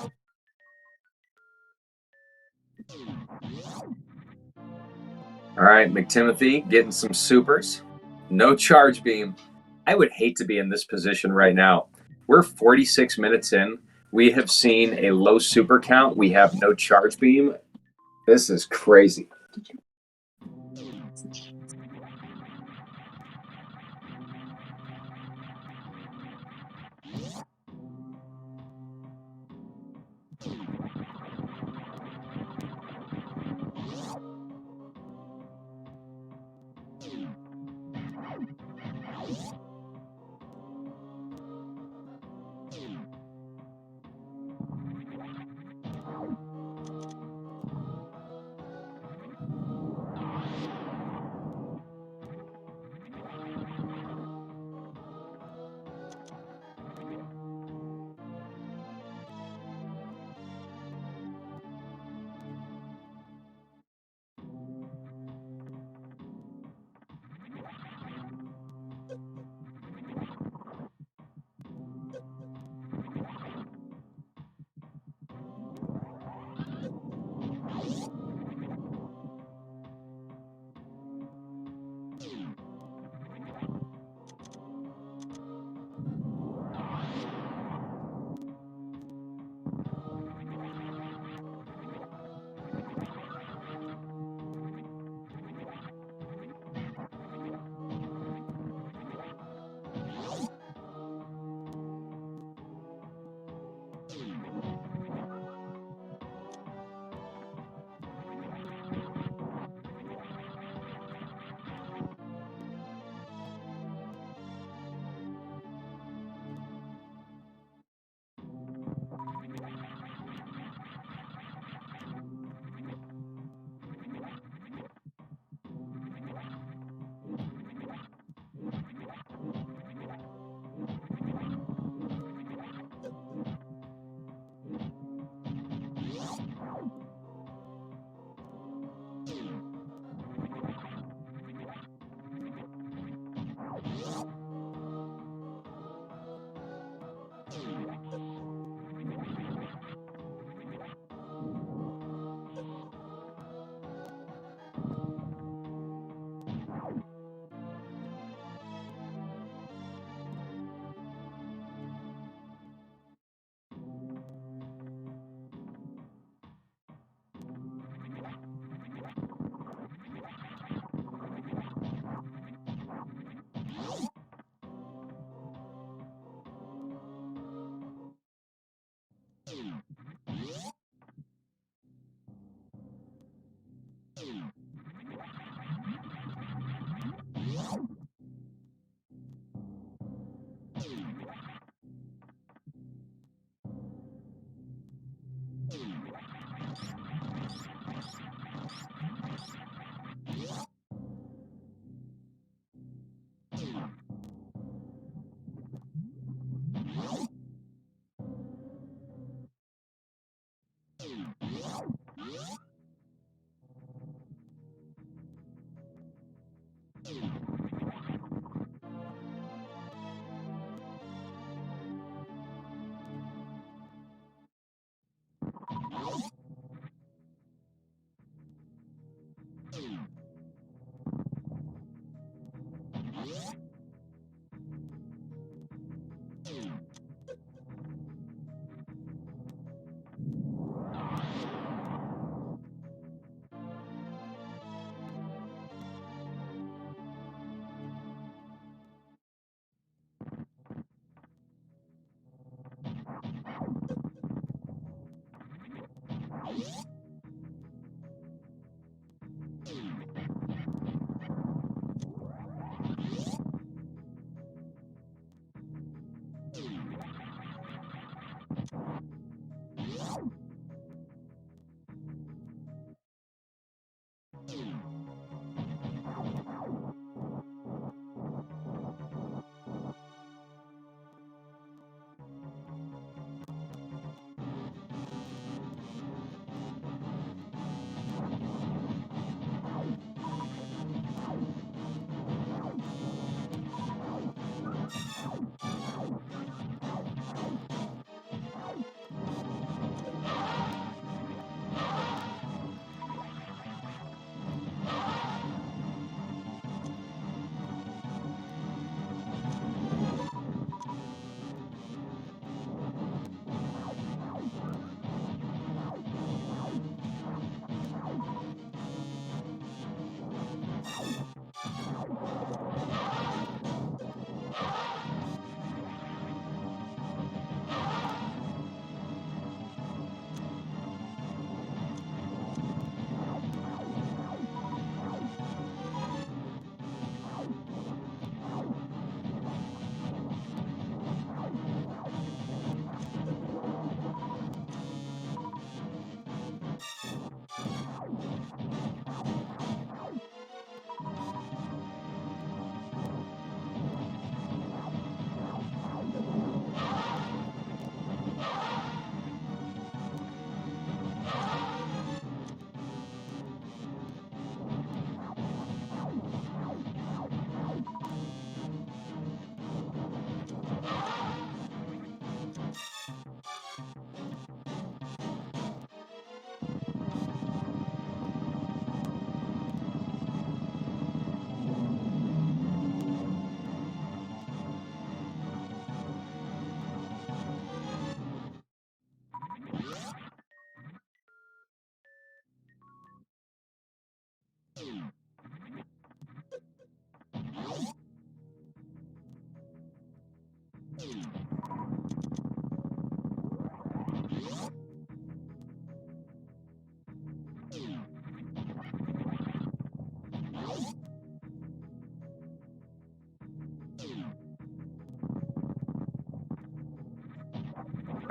All right, mctimothy getting some supers. No charge beam. I would hate to be in this position right now. We're 46 minutes in. We have seen a low super count. We have no charge beam. This is crazy.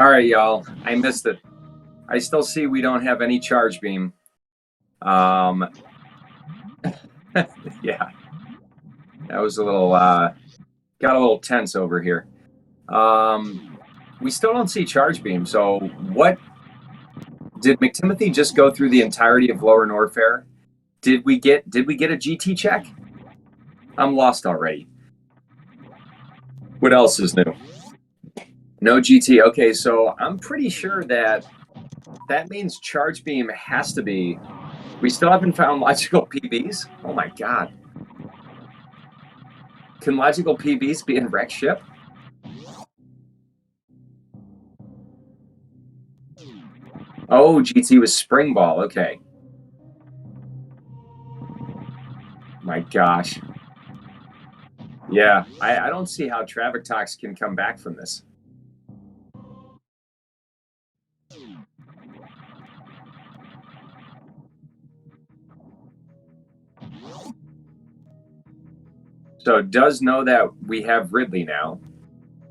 All right, y'all. I missed it. I still see we don't have any charge beam. Yeah, that was a little, got a little tense over here. We still don't see charge beam. So what, did McTimothy just go through the entirety of Lower Norfair? Did we get a GT check? I'm lost already. What else is new? No GT. Okay, so I'm pretty sure that means charge beam has to be. We still haven't found logical PBs. Oh my god. Can logical PBs be in wreck ship? Oh, GT was spring ball. Okay. My gosh. Yeah, I don't see how Traviktox can come back from this. So it does know that we have Ridley now.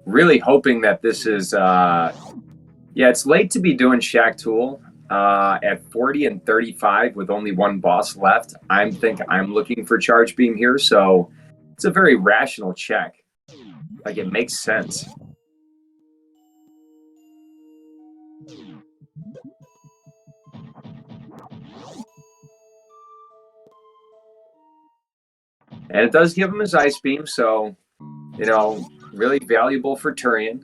Really hoping that this is, yeah, it's late to be doing Shack Tool at 40 and 35 with only one boss left. I'm looking for charge beam here, so it's a very rational check. Like, it makes sense. And it does give him his ice beam, so, you know, really valuable for Turian.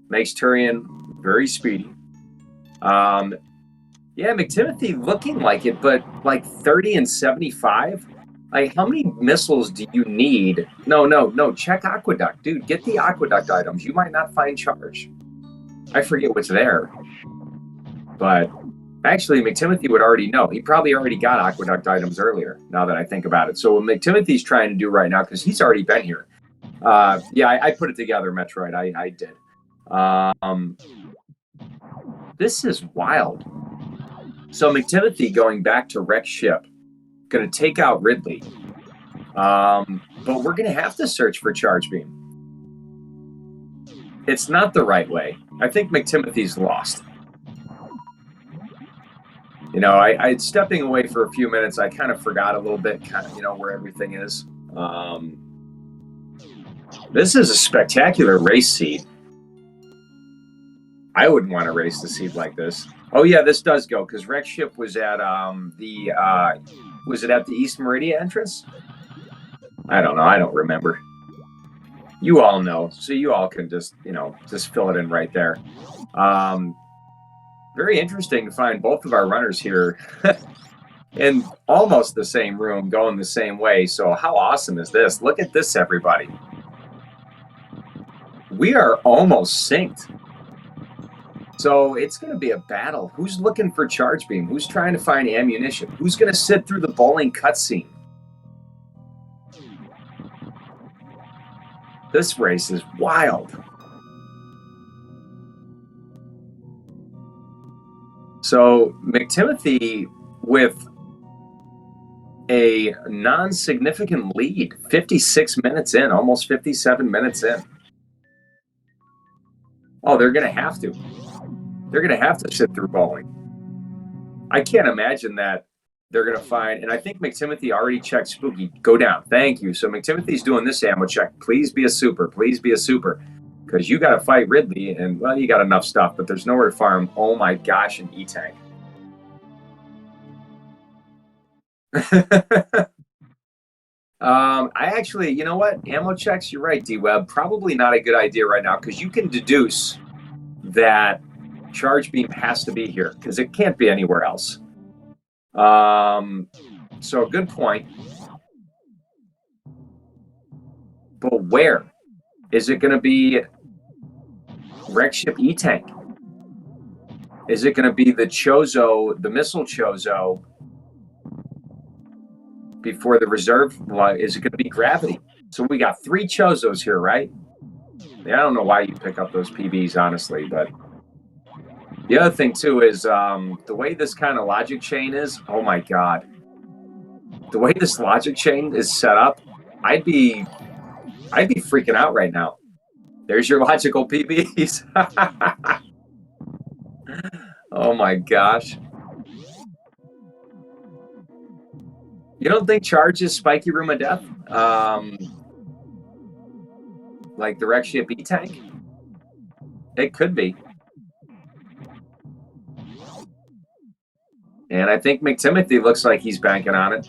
Makes Turian very speedy. Yeah, McTimothy looking like it, but like 30 and 75? Like, how many missiles do you need? No, check Aqueduct. Dude, get the Aqueduct items. You might not find charge. I forget what's there. But actually, McTimothy would already know. He probably already got Aqueduct items earlier, now that I think about it. So what McTimothy's trying to do right now, because he's already been here. Yeah, I put it together, Metroid. I did. This is wild. So McTimothy going back to wreck ship, going to take out Ridley. But we're going to have to search for charge beam. It's not the right way. I think McTimothy's lost. You know, I stepping away for a few minutes, I kind of forgot a little bit, kind of, you know, where everything is. This is a spectacular race seed. I wouldn't want to race the seed like this. Oh yeah, this does go, because wreck ship was at was it at the East Meridia entrance? I don't know. I don't remember. You all know, so you all can just, you know, just fill it in right there. Very interesting to find both of our runners here in almost the same room, going the same way. So how awesome is this? Look at this, everybody. We are almost synced. So it's going to be a battle. Who's looking for charge beam? Who's trying to find ammunition? Who's going to sit through the bowling cutscene? This race is wild. So McTimothy with a non-significant lead, 56 minutes in, almost 57 minutes in. Oh, they're going to have to. They're going to have to sit through bowling. I can't imagine that they're going to find, and I think McTimothy already checked Spooky. Go down. Thank you. So McTimothy's doing this ammo check. Please be a super. Please be a super. Because you got to fight Ridley, and, well, you got enough stuff, but there's nowhere to farm. Oh, my gosh, an E-Tank. I actually, you know what? Ammo checks, you're right, D-Web. Probably not a good idea right now, because you can deduce that charge beam has to be here, because it can't be anywhere else. So good point. But where? Is it going to be wreck ship E-Tank? Is it going to be the Chozo, the missile Chozo before the reserve? Well, is it going to be gravity? So we got 3 Chozos here, right? Yeah, I don't know why you pick up those PBs, honestly, but the other thing too is the way this kind of logic chain is. Oh my god, the way this logic chain is set up, I'd be freaking out right now. There's your logical PBs. Oh my gosh. You don't think Charge is Spiky Room of Death? Like the Wreck Ship E-Tank? It could be. And I think McTimothy looks like he's banking on it.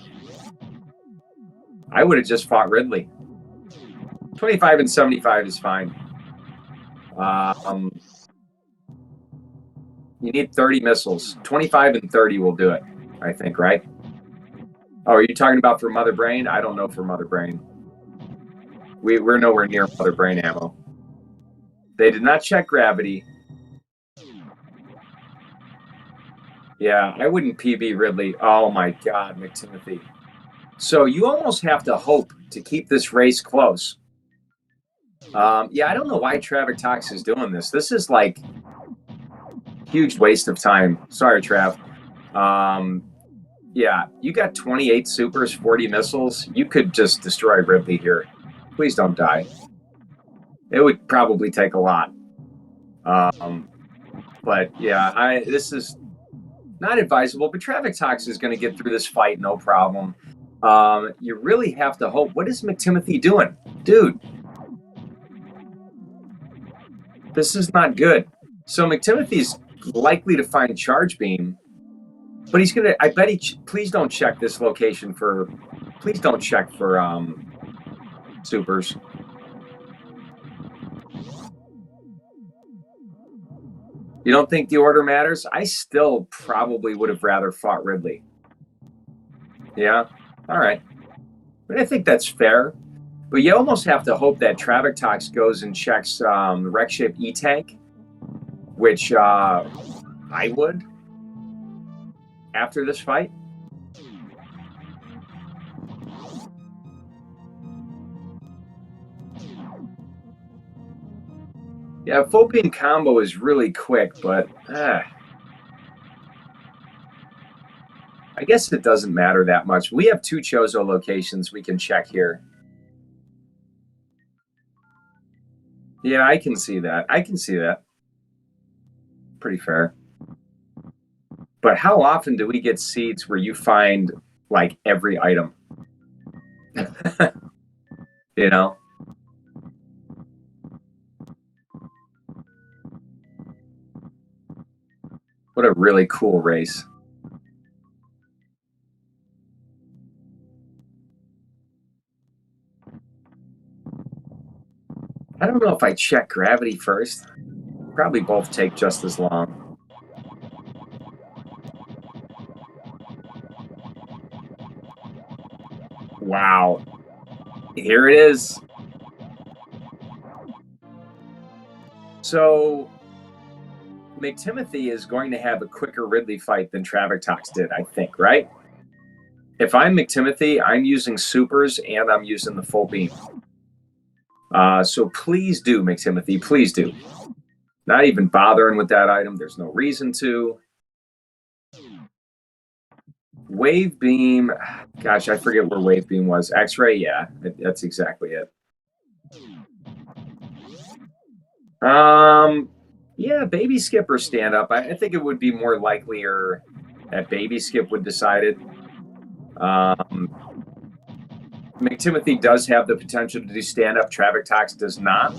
I would have just fought Ridley. 25 and 75 is fine. You need 30 missiles. 25 and 30 will do it, I think, right? Oh, are you talking about for Mother Brain? I don't know for Mother Brain. We're nowhere near Mother Brain ammo. They did not check gravity. Yeah, I wouldn't PB Ridley. Oh my God, McTimothy. So you almost have to hope to keep this race close. Yeah, I don't know why Traviktox is doing this. This is like huge waste of time. Sorry, Trav. Yeah, you got 28 supers, 40 missiles. You could just destroy Ridley here. Please don't die. It would probably take a lot. But yeah, this is not advisable. But Traviktox is going to get through this fight, no problem. You really have to hope. What is McTimothy doing? Dude, this is not good. So McTimothy's likely to find Charge Beam, but he's gonna. I bet he. Please don't check this location for. Please don't check for supers. You don't think the order matters? I still probably would have rather fought Ridley. Yeah. All right. But I think that's fair. But you almost have to hope that Traviktox goes and checks the Wreck Ship E-Tank, which I would after this fight. Yeah, full beam combo is really quick, but I guess it doesn't matter that much. We have 2 Chozo locations we can check here. Yeah, I can see that. I can see that. Pretty fair. But how often do we get seeds where you find like every item? You know? What a really cool race. I don't know if I check gravity first. Probably both take just as long. Wow. Here it is. So McTimothy is going to have a quicker Ridley fight than Traviktox did, I think, right? If I'm McTimothy, I'm using supers and I'm using the full beam. So please do, McTimothy, please do. Not even bothering with that item. There's no reason to. Wave beam. Gosh, I forget where wave beam was. X-ray, yeah, that's exactly it. Yeah, baby skip or stand up. I think it would be more likelier that baby skip would decide it. McTimothy does have the potential to do stand up. Traviktox does not.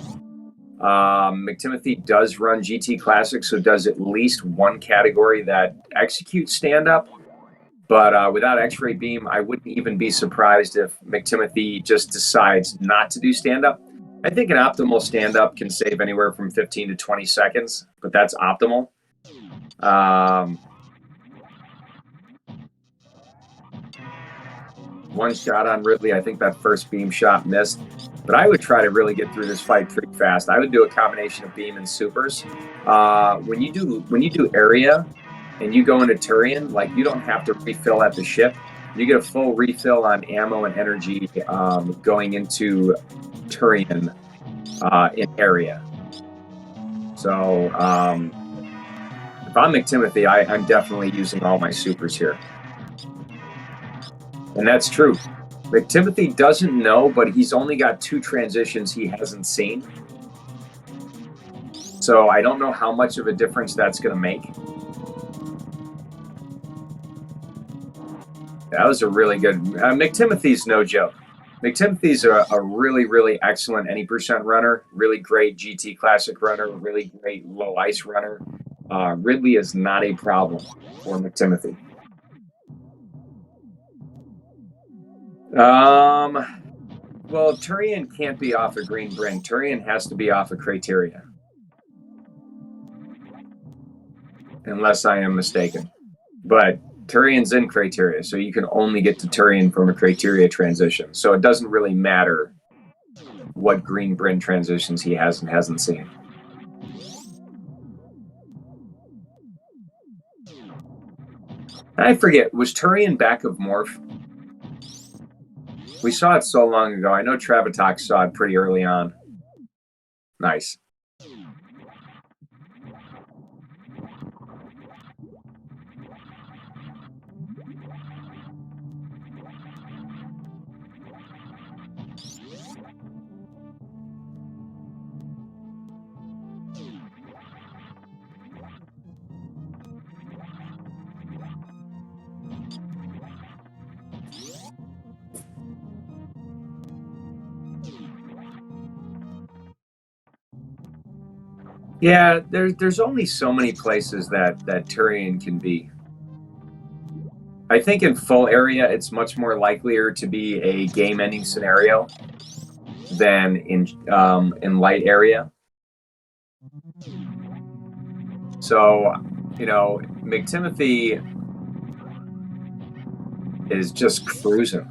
McTimothy does run GT Classic, so does at least one category that executes stand up. But without X-ray beam, I wouldn't even be surprised if McTimothy just decides not to do stand up. I think an optimal stand up can save anywhere from 15 to 20 seconds, but that's optimal. One shot on Ridley. I think that first beam shot missed. But I would try to really get through this fight pretty fast. I would do a combination of beam and supers. When you do area and you go into Turian, like you don't have to refill at the ship. You get a full refill on ammo and energy going into Turian in area. So if I'm McTimothy, I'm definitely using all my supers here. And that's true. McTimothy doesn't know, but he's only got 2 transitions he hasn't seen. So I don't know how much of a difference that's going to make. That was a really good... McTimothy's no joke. McTimothy's a really, really excellent any percent runner, really great GT Classic runner, really great low ice runner. Ridley is not a problem for McTimothy. Well, Turian can't be off of Green Bryn. Turian has to be off of Criteria. Unless I am mistaken. But Turian's in Criteria, so you can only get to Turian from a Criteria transition. So it doesn't really matter what Green Bryn transitions he has and hasn't seen. I forget, was Turian back of Morph? We saw it so long ago. I know Traviktox saw it pretty early on. Nice. Yeah, there's only so many places that Turian can be. I think in full area, it's much more likelier to be a game-ending scenario than in light area. So, you know, McTimothy is just cruising.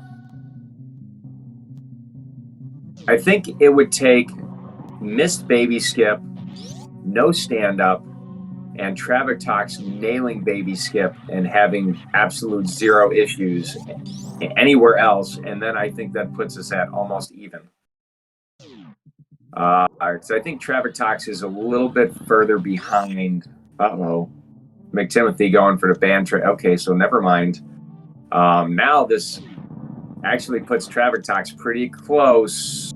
I think it would take missed baby skip, no stand-up, and Traviktox nailing baby skip and having absolute zero issues anywhere else, and then I think that puts us at almost even. So I think Traviktox is a little bit further behind. Uh-oh. McTimothy going for the band trade. Okay, so never mind. Now this actually puts Traviktox pretty close.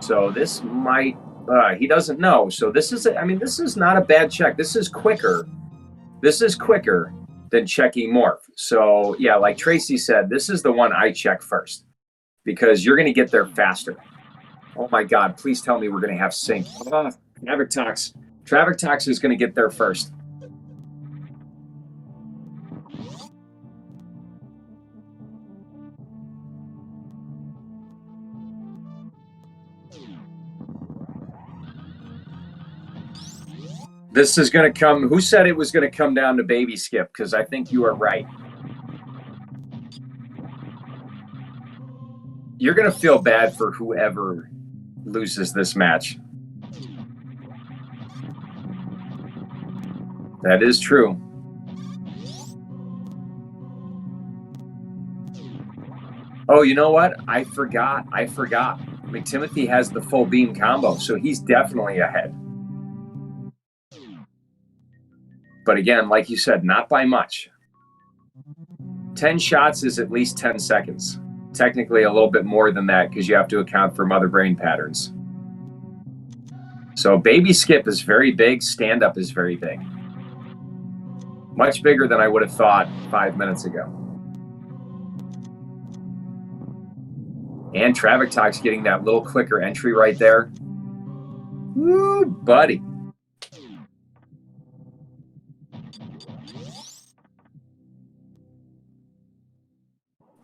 So this might... he doesn't know. So this is, I mean, this is not a bad check. This is quicker. This is quicker than checking Morph. So yeah, like Tracy said, this is the one I check first because you're going to get there faster. Oh my God, please tell me we're going to have sync. Traviktox. Traviktox is going to get there first. This is going to come... Who said it was going to come down to baby skip? Because I think you are right. You're going to feel bad for whoever loses this match. That is true. Oh, you know what? I forgot. McTimothy has the full beam combo, so he's definitely ahead. But again, like you said, not by much. 10 shots is at least 10 seconds. Technically a little bit more than that because you have to account for mother brain patterns. So baby skip is very big, stand-up is very big. Much bigger than I would have thought 5 minutes ago. And Traviktox getting that little clicker entry right there. Woo, buddy.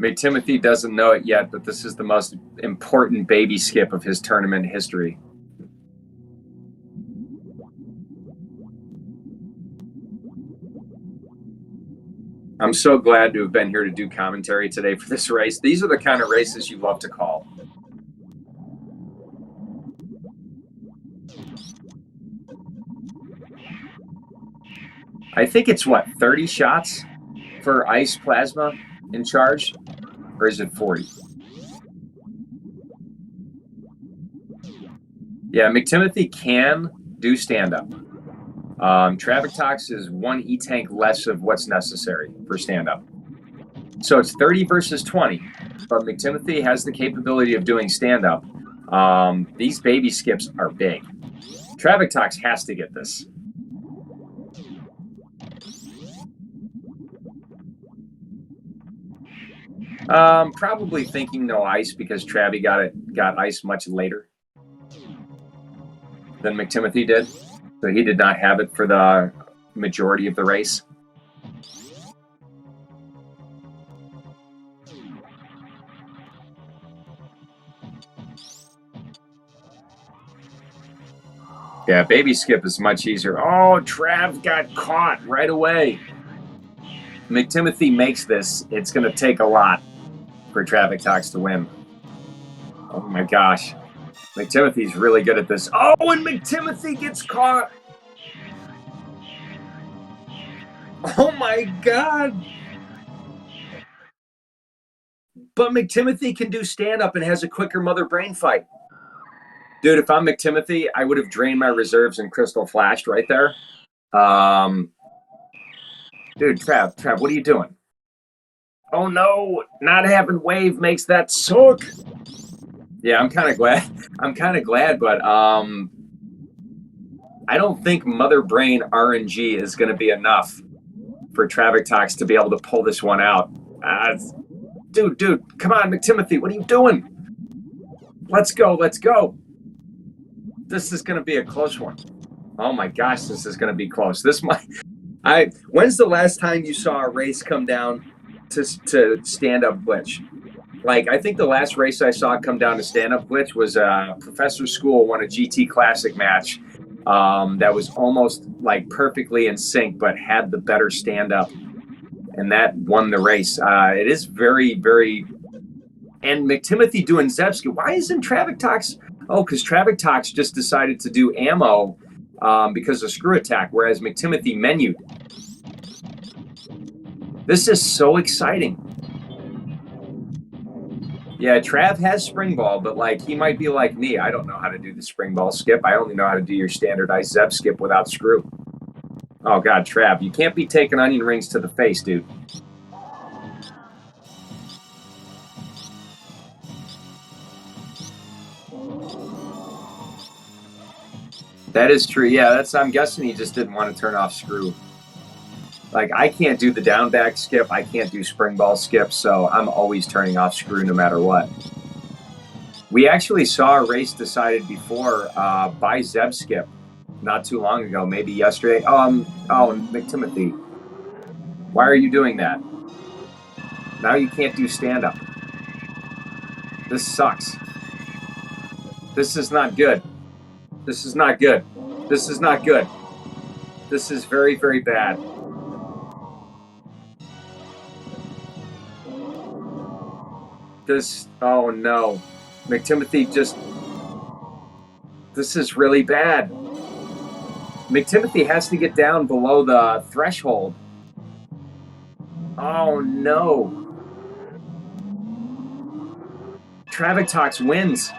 McTimothy doesn't know it yet, but this is the most important baby skip of his tournament history. I'm so glad to have been here to do commentary today for this race. These are the kind of races you love to call. I think it's, what, 30 shots for Ice Plasma in charge? Or is it 40? Yeah, McTimothy can do stand-up. Traviktox is one E-tank less of what's necessary for stand-up. So it's 30 versus 20, but McTimothy has the capability of doing stand-up. These baby skips are big. Traviktox has to get this. Probably thinking no ice because Travi got ice much later than McTimothy did. So he did not have it for the majority of the race. Yeah, baby skip is much easier. Oh, Trav got caught right away. McTimothy makes this. It's going to take a lot for Traviktox to win. Oh my gosh. McTimothy's really good at this. Oh, and McTimothy gets caught. Oh my God. But McTimothy can do stand-up and has a quicker mother brain fight. Dude, if I'm McTimothy, I would have drained my reserves and crystal flashed right there. Dude, Trav, what are you doing? Oh no, not having wave makes that suck. Yeah, I'm kind of glad, but I don't think Mother Brain RNG is going to be enough for Traviktox to be able to pull this one out. Dude, come on, McTimothy, what are you doing? Let's go. This is going to be a close one. Oh my gosh, this is going to be close. When's the last time you saw a race come down to stand-up glitch? Like, I think the last race I saw come down to stand-up glitch was Professor School won a GT Classic match that was almost like perfectly in sync, but had the better stand-up, and that won the race. It is very, very... And McTimothy doing Zebski. Why isn't Traviktox... Oh, because Traviktox just decided to do ammo because of screw attack, whereas McTimothy menued. This is so exciting. Yeah, Trav has spring ball, but like he might be like me. I don't know how to do the spring ball skip. I only know how to do your standardized Zeb skip without screw. Oh God, Trav, you can't be taking onion rings to the face, dude. That is true. Yeah, I'm guessing he just didn't want to turn off screw. Like, I can't do the down back skip. I can't do spring ball skip, so I'm always turning off screw no matter what. We actually saw a race decided before by Zeb skip not too long ago, maybe yesterday. Oh, McTimothy, why are you doing that? Now you can't do stand-up. This sucks. This is not good. This is not good. This is not good. This is very, very bad. Oh no. McTimothy this is really bad. McTimothy has to get down below the threshold. Oh no. Traviktox wins.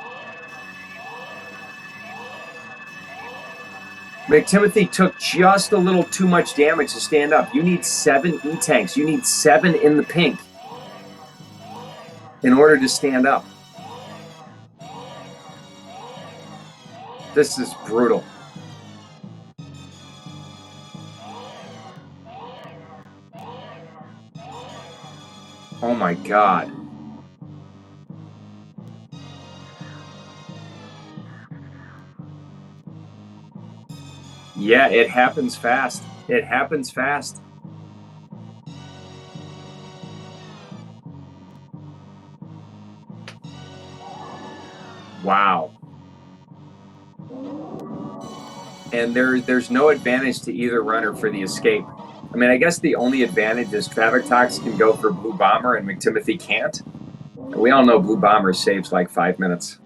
McTimothy took just a little too much damage to stand up. You need 7 E-tanks. You need 7 in the pink in order to stand up. This is brutal. Oh my God. Yeah, it happens fast. It happens fast. Wow. And there's no advantage to either runner for the escape. I mean, I guess the only advantage is Traviktox can go for Blue Bomber and McTimothy can't. We all know Blue Bomber saves like 5 minutes.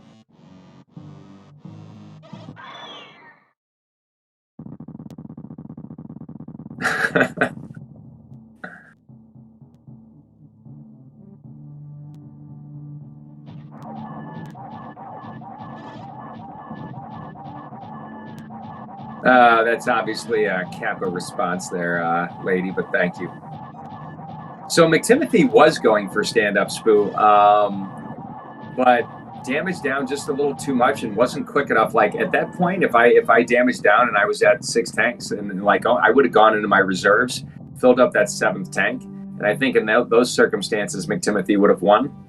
That's obviously a Kappa response there, lady, but thank you. So McTimothy was going for stand-up Spoo, but damaged down just a little too much and wasn't quick enough. Like at that point, if I damaged down and I was at 6 tanks and like I would have gone into my reserves, filled up that 7th tank, and I think in those circumstances, McTimothy would have won.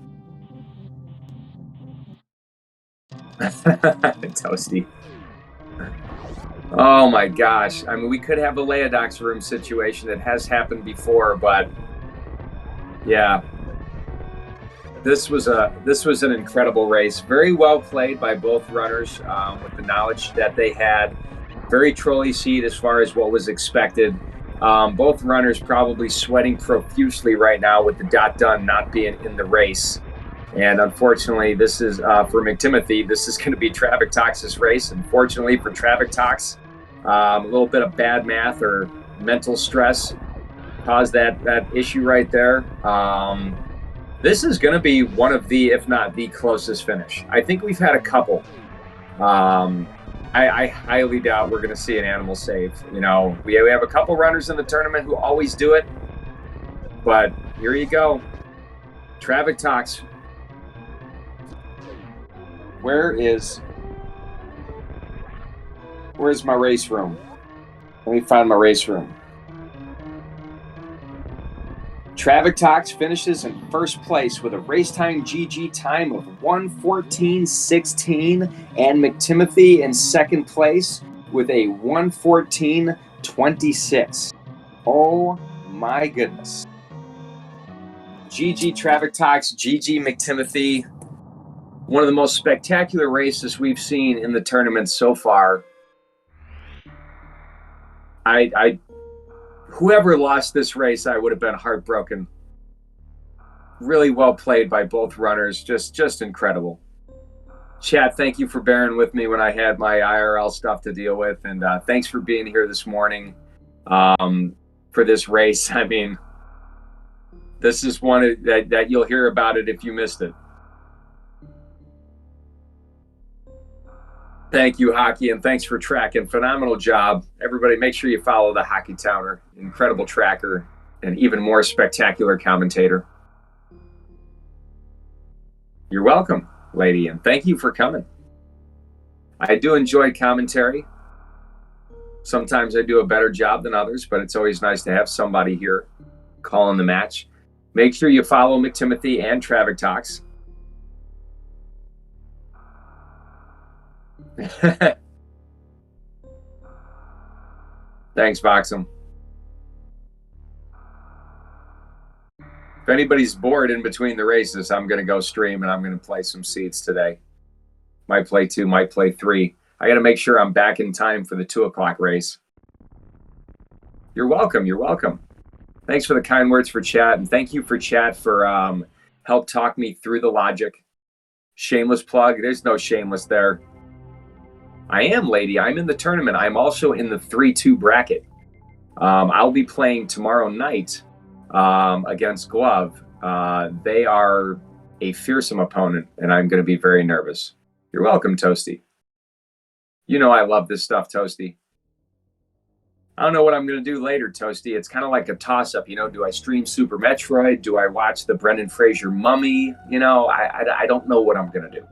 Toasty. Oh my gosh! I mean, we could have a Leodox room situation. It has happened before, but yeah. This was an incredible race. Very well played by both runners with the knowledge that they had. Very trolley seed as far as what was expected. Both runners probably sweating profusely right now with the dot done not being in the race. And unfortunately, this is for McTimothy. This is going to be Traviktox's race. Unfortunately for Traviktox, a little bit of bad math or mental stress caused that issue right there. This is going to be one of the, if not the closest finish. I think we've had a couple. I highly doubt we're going to see an animal save. You know, we have a couple runners in the tournament who always do it. But here you go. Traviktox. Where's my race room? Let me find my race room. Traviktox finishes in first place with a race time GG time of 1:14.16, and McTimothy in second place with a 1:14.26. Oh my goodness. GG Traviktox, GG McTimothy. One of the most spectacular races we've seen in the tournament so far. Whoever lost this race, I would have been heartbroken. Really well played by both runners. Just incredible. Chat, thank you for bearing with me when I had my IRL stuff to deal with. And thanks for being here this morning for this race. I mean, this is one that you'll hear about it if you missed it. Thank you, Hockey, and thanks for tracking. Phenomenal job. Everybody, make sure you follow the Hockey Towner. Incredible tracker and even more spectacular commentator. You're welcome, lady, and thank you for coming. I do enjoy commentary. Sometimes I do a better job than others, but it's always nice to have somebody here calling the match. Make sure you follow McTimothy and Traviktox. Thanks, Voxum. If anybody's bored in between the races, I'm going to go stream and I'm going to play some seeds today. Might play 2, might play 3. I got to make sure I'm back in time for the 2 o'clock race. You're welcome. You're welcome. Thanks for the kind words for chat, and thank you for chat for help talk me through the logic. Shameless plug. There's no shameless there. I am, lady. I'm in the tournament. I'm also in the 3-2 bracket. I'll be playing tomorrow night against Glove. They are a fearsome opponent, and I'm going to be very nervous. You're welcome, Toasty. You know I love this stuff, Toasty. I don't know what I'm going to do later, Toasty. It's kind of like a toss-up. You know, do I stream Super Metroid? Do I watch the Brendan Fraser Mummy? You know, I don't know what I'm going to do.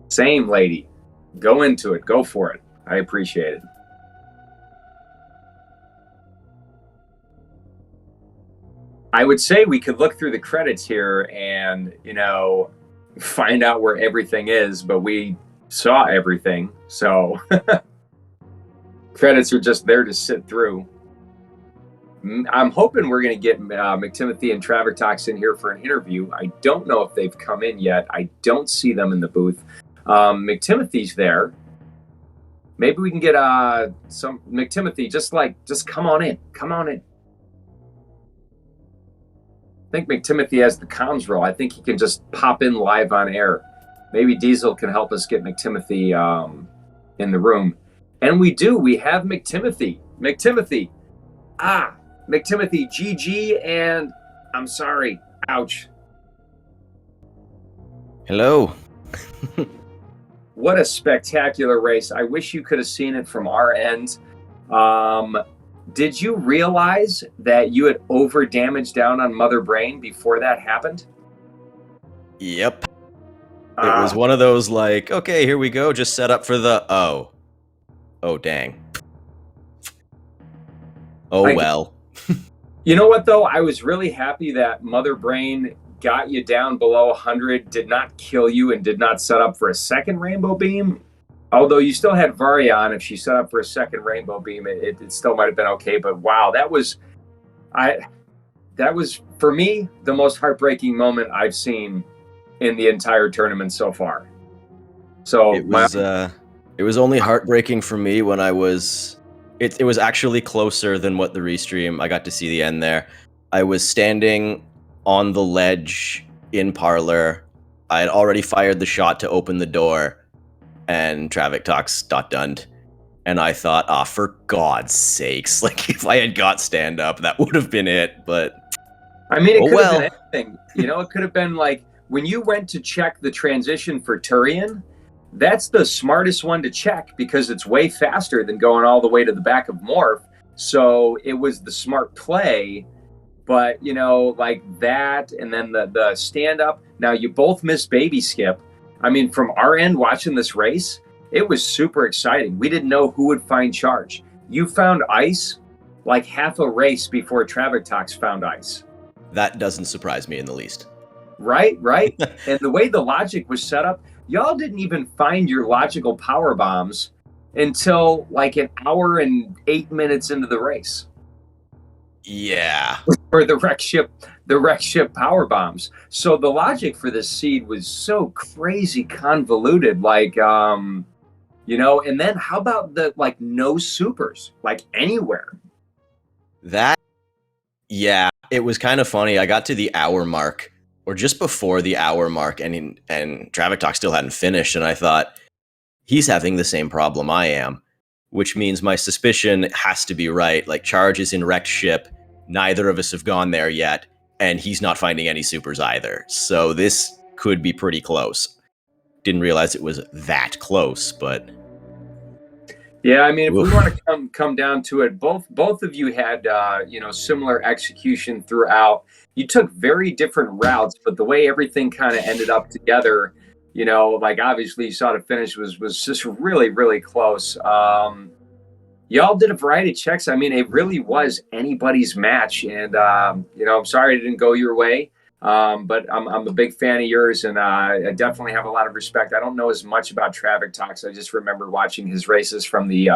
Same, lady. Go into it. Go for it. I appreciate it. I would say we could look through the credits here and, you know, find out where everything is, but we saw everything. So credits are just there to sit through. I'm hoping we're going to get McTimothy and Traviktox in here for an interview. I don't know if they've come in yet. I don't see them in the booth. McTimothy's there. Maybe we can get some McTimothy. Just come on in. Come on in. I think McTimothy has the comms role. I think he can just pop in live on air. Maybe Diesel can help us get McTimothy in the room. And we do. We have McTimothy. McTimothy. McTimothy, GG, and I'm sorry. Ouch. Hello. What a spectacular race. I wish you could have seen it from our end. Did you realize that you had over damaged down on Mother Brain before that happened? Yep. It was one of those like, okay, here we go, just set up for the oh dang. Oh well. You know what though? I was really happy that Mother Brain got you down below 100, did not kill you, and did not set up for a second Rainbow Beam. Although you still had Varian, if she set up for a second Rainbow Beam, it still might have been okay. But wow, that was for me the most heartbreaking moment I've seen in the entire tournament so far. So it was only heartbreaking for me when I was. It was actually closer than what the restream. I got to see the end there. I was standing on the ledge in Parlor. I had already fired the shot to open the door, and Traviktox dot-dunned. And I thought, for God's sakes, like if I had got stand up, that would have been it. But I mean, it could have been anything. You know, it could have been like when you went to check the transition for Turian. That's the smartest one to check because it's way faster than going all the way to the back of Morph. So it was the smart play. But, you know, like that and then the stand-up. Now, you both missed Baby Skip. I mean, from our end, watching this race, it was super exciting. We didn't know who would find charge. You found ice like half a race before Traviktox found ice. That doesn't surprise me in the least. Right. And the way the logic was set up, y'all didn't even find your logical power bombs until like an hour and 8 minutes into the race. Yeah. Or the wreck ship power bombs. So the logic for this seed was so crazy convoluted. Like, you know, and then how about the like no supers, like anywhere? Yeah, it was kind of funny. I got to the hour mark, or just before the hour mark, and Traviktox still hadn't finished, and I thought, he's having the same problem I am, which means my suspicion has to be right. Like, charge is in wrecked ship, neither of us have gone there yet, and he's not finding any supers either. So this could be pretty close. Didn't realize it was that close, but... Yeah, I mean, if we want to come down to it, both of you had you know, similar execution throughout. You took very different routes, but the way everything kind of ended up together, you know, like obviously you saw the finish was just really close. Y'all did a variety of checks. I mean, it really was anybody's match, and you know, I'm sorry it didn't go your way. But I'm a big fan of yours, and I definitely have a lot of respect. I don't know as much about Traviktox. I just remember watching his races from the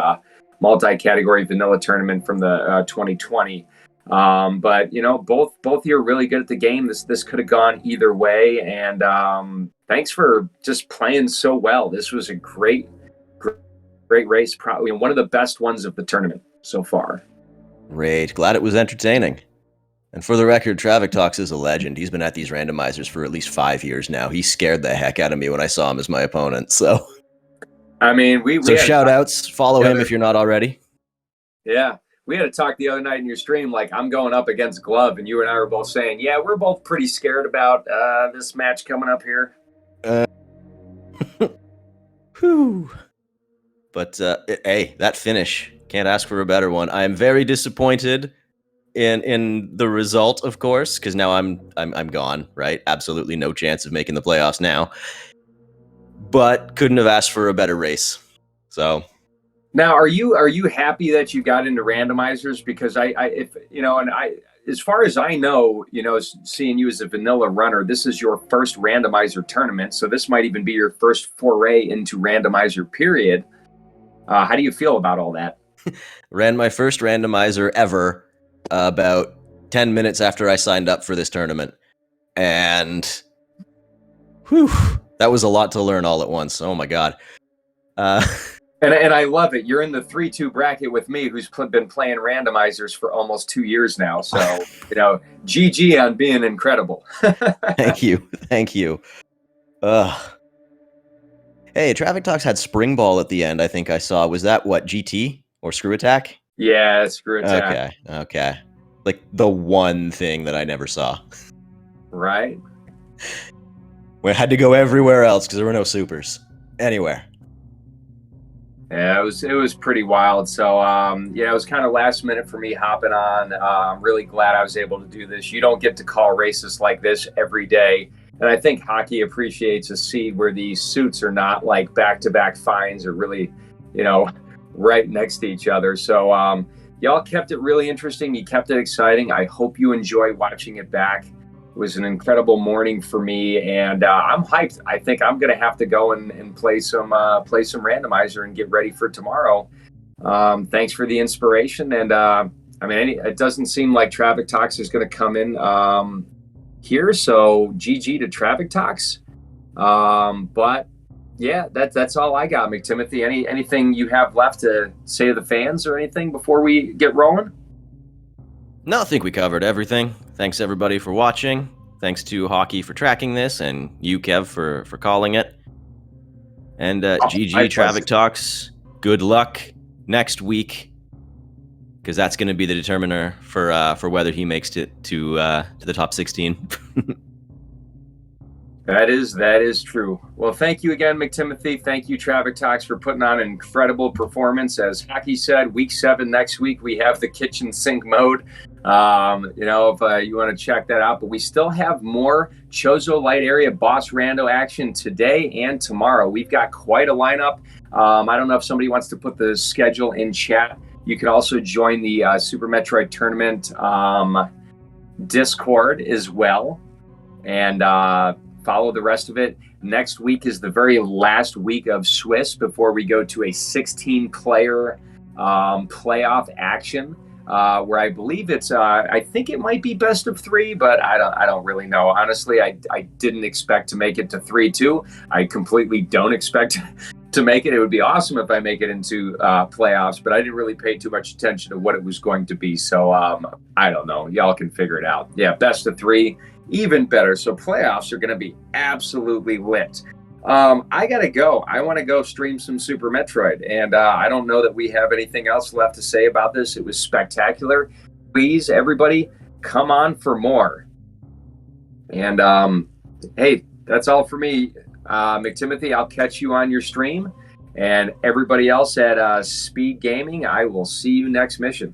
multi-category vanilla tournament from the 2020. But you know, both of you are really good at the game. This could have gone either way, and thanks for just playing so well. This was a great race. Probably one of the best ones of the tournament so far. Great, glad it was entertaining. And for the record, Traviktox is a legend. He's been at these randomizers for at least 5 years now. He scared the heck out of me when I saw him as my opponent. So, I mean, we shout outs. Follow him if you're not already. Yeah, we had to talk the other night in your stream. Like, I'm going up against Glove, and you and I were both saying, yeah, we're both pretty scared about this match coming up here. Whew. But hey, that finish, can't ask for a better one. I am very disappointed in the result, of course, because now I'm gone, right? Absolutely no chance of making the playoffs now. But couldn't have asked for a better race. So now, are you happy that you got into randomizers? Because if you know, and as far as I know, you know, seeing you as a vanilla runner, this is your first randomizer tournament, so this might even be your first foray into randomizer period. How do you feel about all that? Ran my first randomizer ever about 10 minutes after I signed up for this tournament. And whew, that was a lot to learn all at once. Oh my God. And I love it. You're in the 3-2 bracket with me, who's been playing randomizers for almost 2 years now. So, you know, GG on being incredible. Thank you. Hey, Traviktox had Spring Ball at the end, I think I saw. Was that what, GT or Screw Attack? Yeah, Screw Attack. Okay. Like the one thing that I never saw. Right. We had to go everywhere else because there were no supers. Anywhere. Yeah, it was pretty wild. So, yeah, it was kind of last minute for me hopping on. I'm really glad I was able to do this. You don't get to call races like this every day. And I think hockey appreciates a seed where these suits are not like back-to-back fines or really, you know, right next to each other. So y'all kept it really interesting. You kept it exciting. I hope you enjoy watching it back. It was an incredible morning for me, and I'm hyped. I think I'm going to have to go and play some randomizer and get ready for tomorrow. Thanks for the inspiration, and I mean, it doesn't seem like Traviktox is going to come in here, so GG to Traviktox. But yeah, that's all I got, McTimothy. Anything you have left to say to the fans or anything before we get rolling? No, I think we covered everything. Thanks everybody for watching. Thanks to Hockey for tracking this, and you, Kev, for calling it. And GG Traviktox. Good luck next week, because that's going to be the determiner for whether he makes it to the top 16. That is true. Well, thank you again, McTimothy. Thank you, Traviktox, for putting on an incredible performance. As Hockey said, week 7 next week, we have the kitchen sink mode. You know, if you want to check that out. But we still have more Chozo Light Area Boss Rando action today and tomorrow. We've got quite a lineup. I don't know if somebody wants to put the schedule in chat. You can also join the Super Metroid Tournament Discord as well. And follow the rest of it. Next week is the very last week of Swiss before we go to a 16-player playoff action, where I believe it's I think it might be best of 3, but I don't really know. Honestly, I didn't expect to make it to 3-2. I completely don't expect to make it. It would be awesome if I make it into playoffs, but I didn't really pay too much attention to what it was going to be. So I don't know. Y'all can figure it out. Yeah, best of 3. Even better. So playoffs are going to be absolutely lit. I got to go. I want to go stream some Super Metroid. And I don't know that we have anything else left to say about this. It was spectacular. Please, everybody, come on for more. And hey, that's all for me. McTimothy, I'll catch you on your stream. And everybody else at SpeedGaming, I will see you next mission.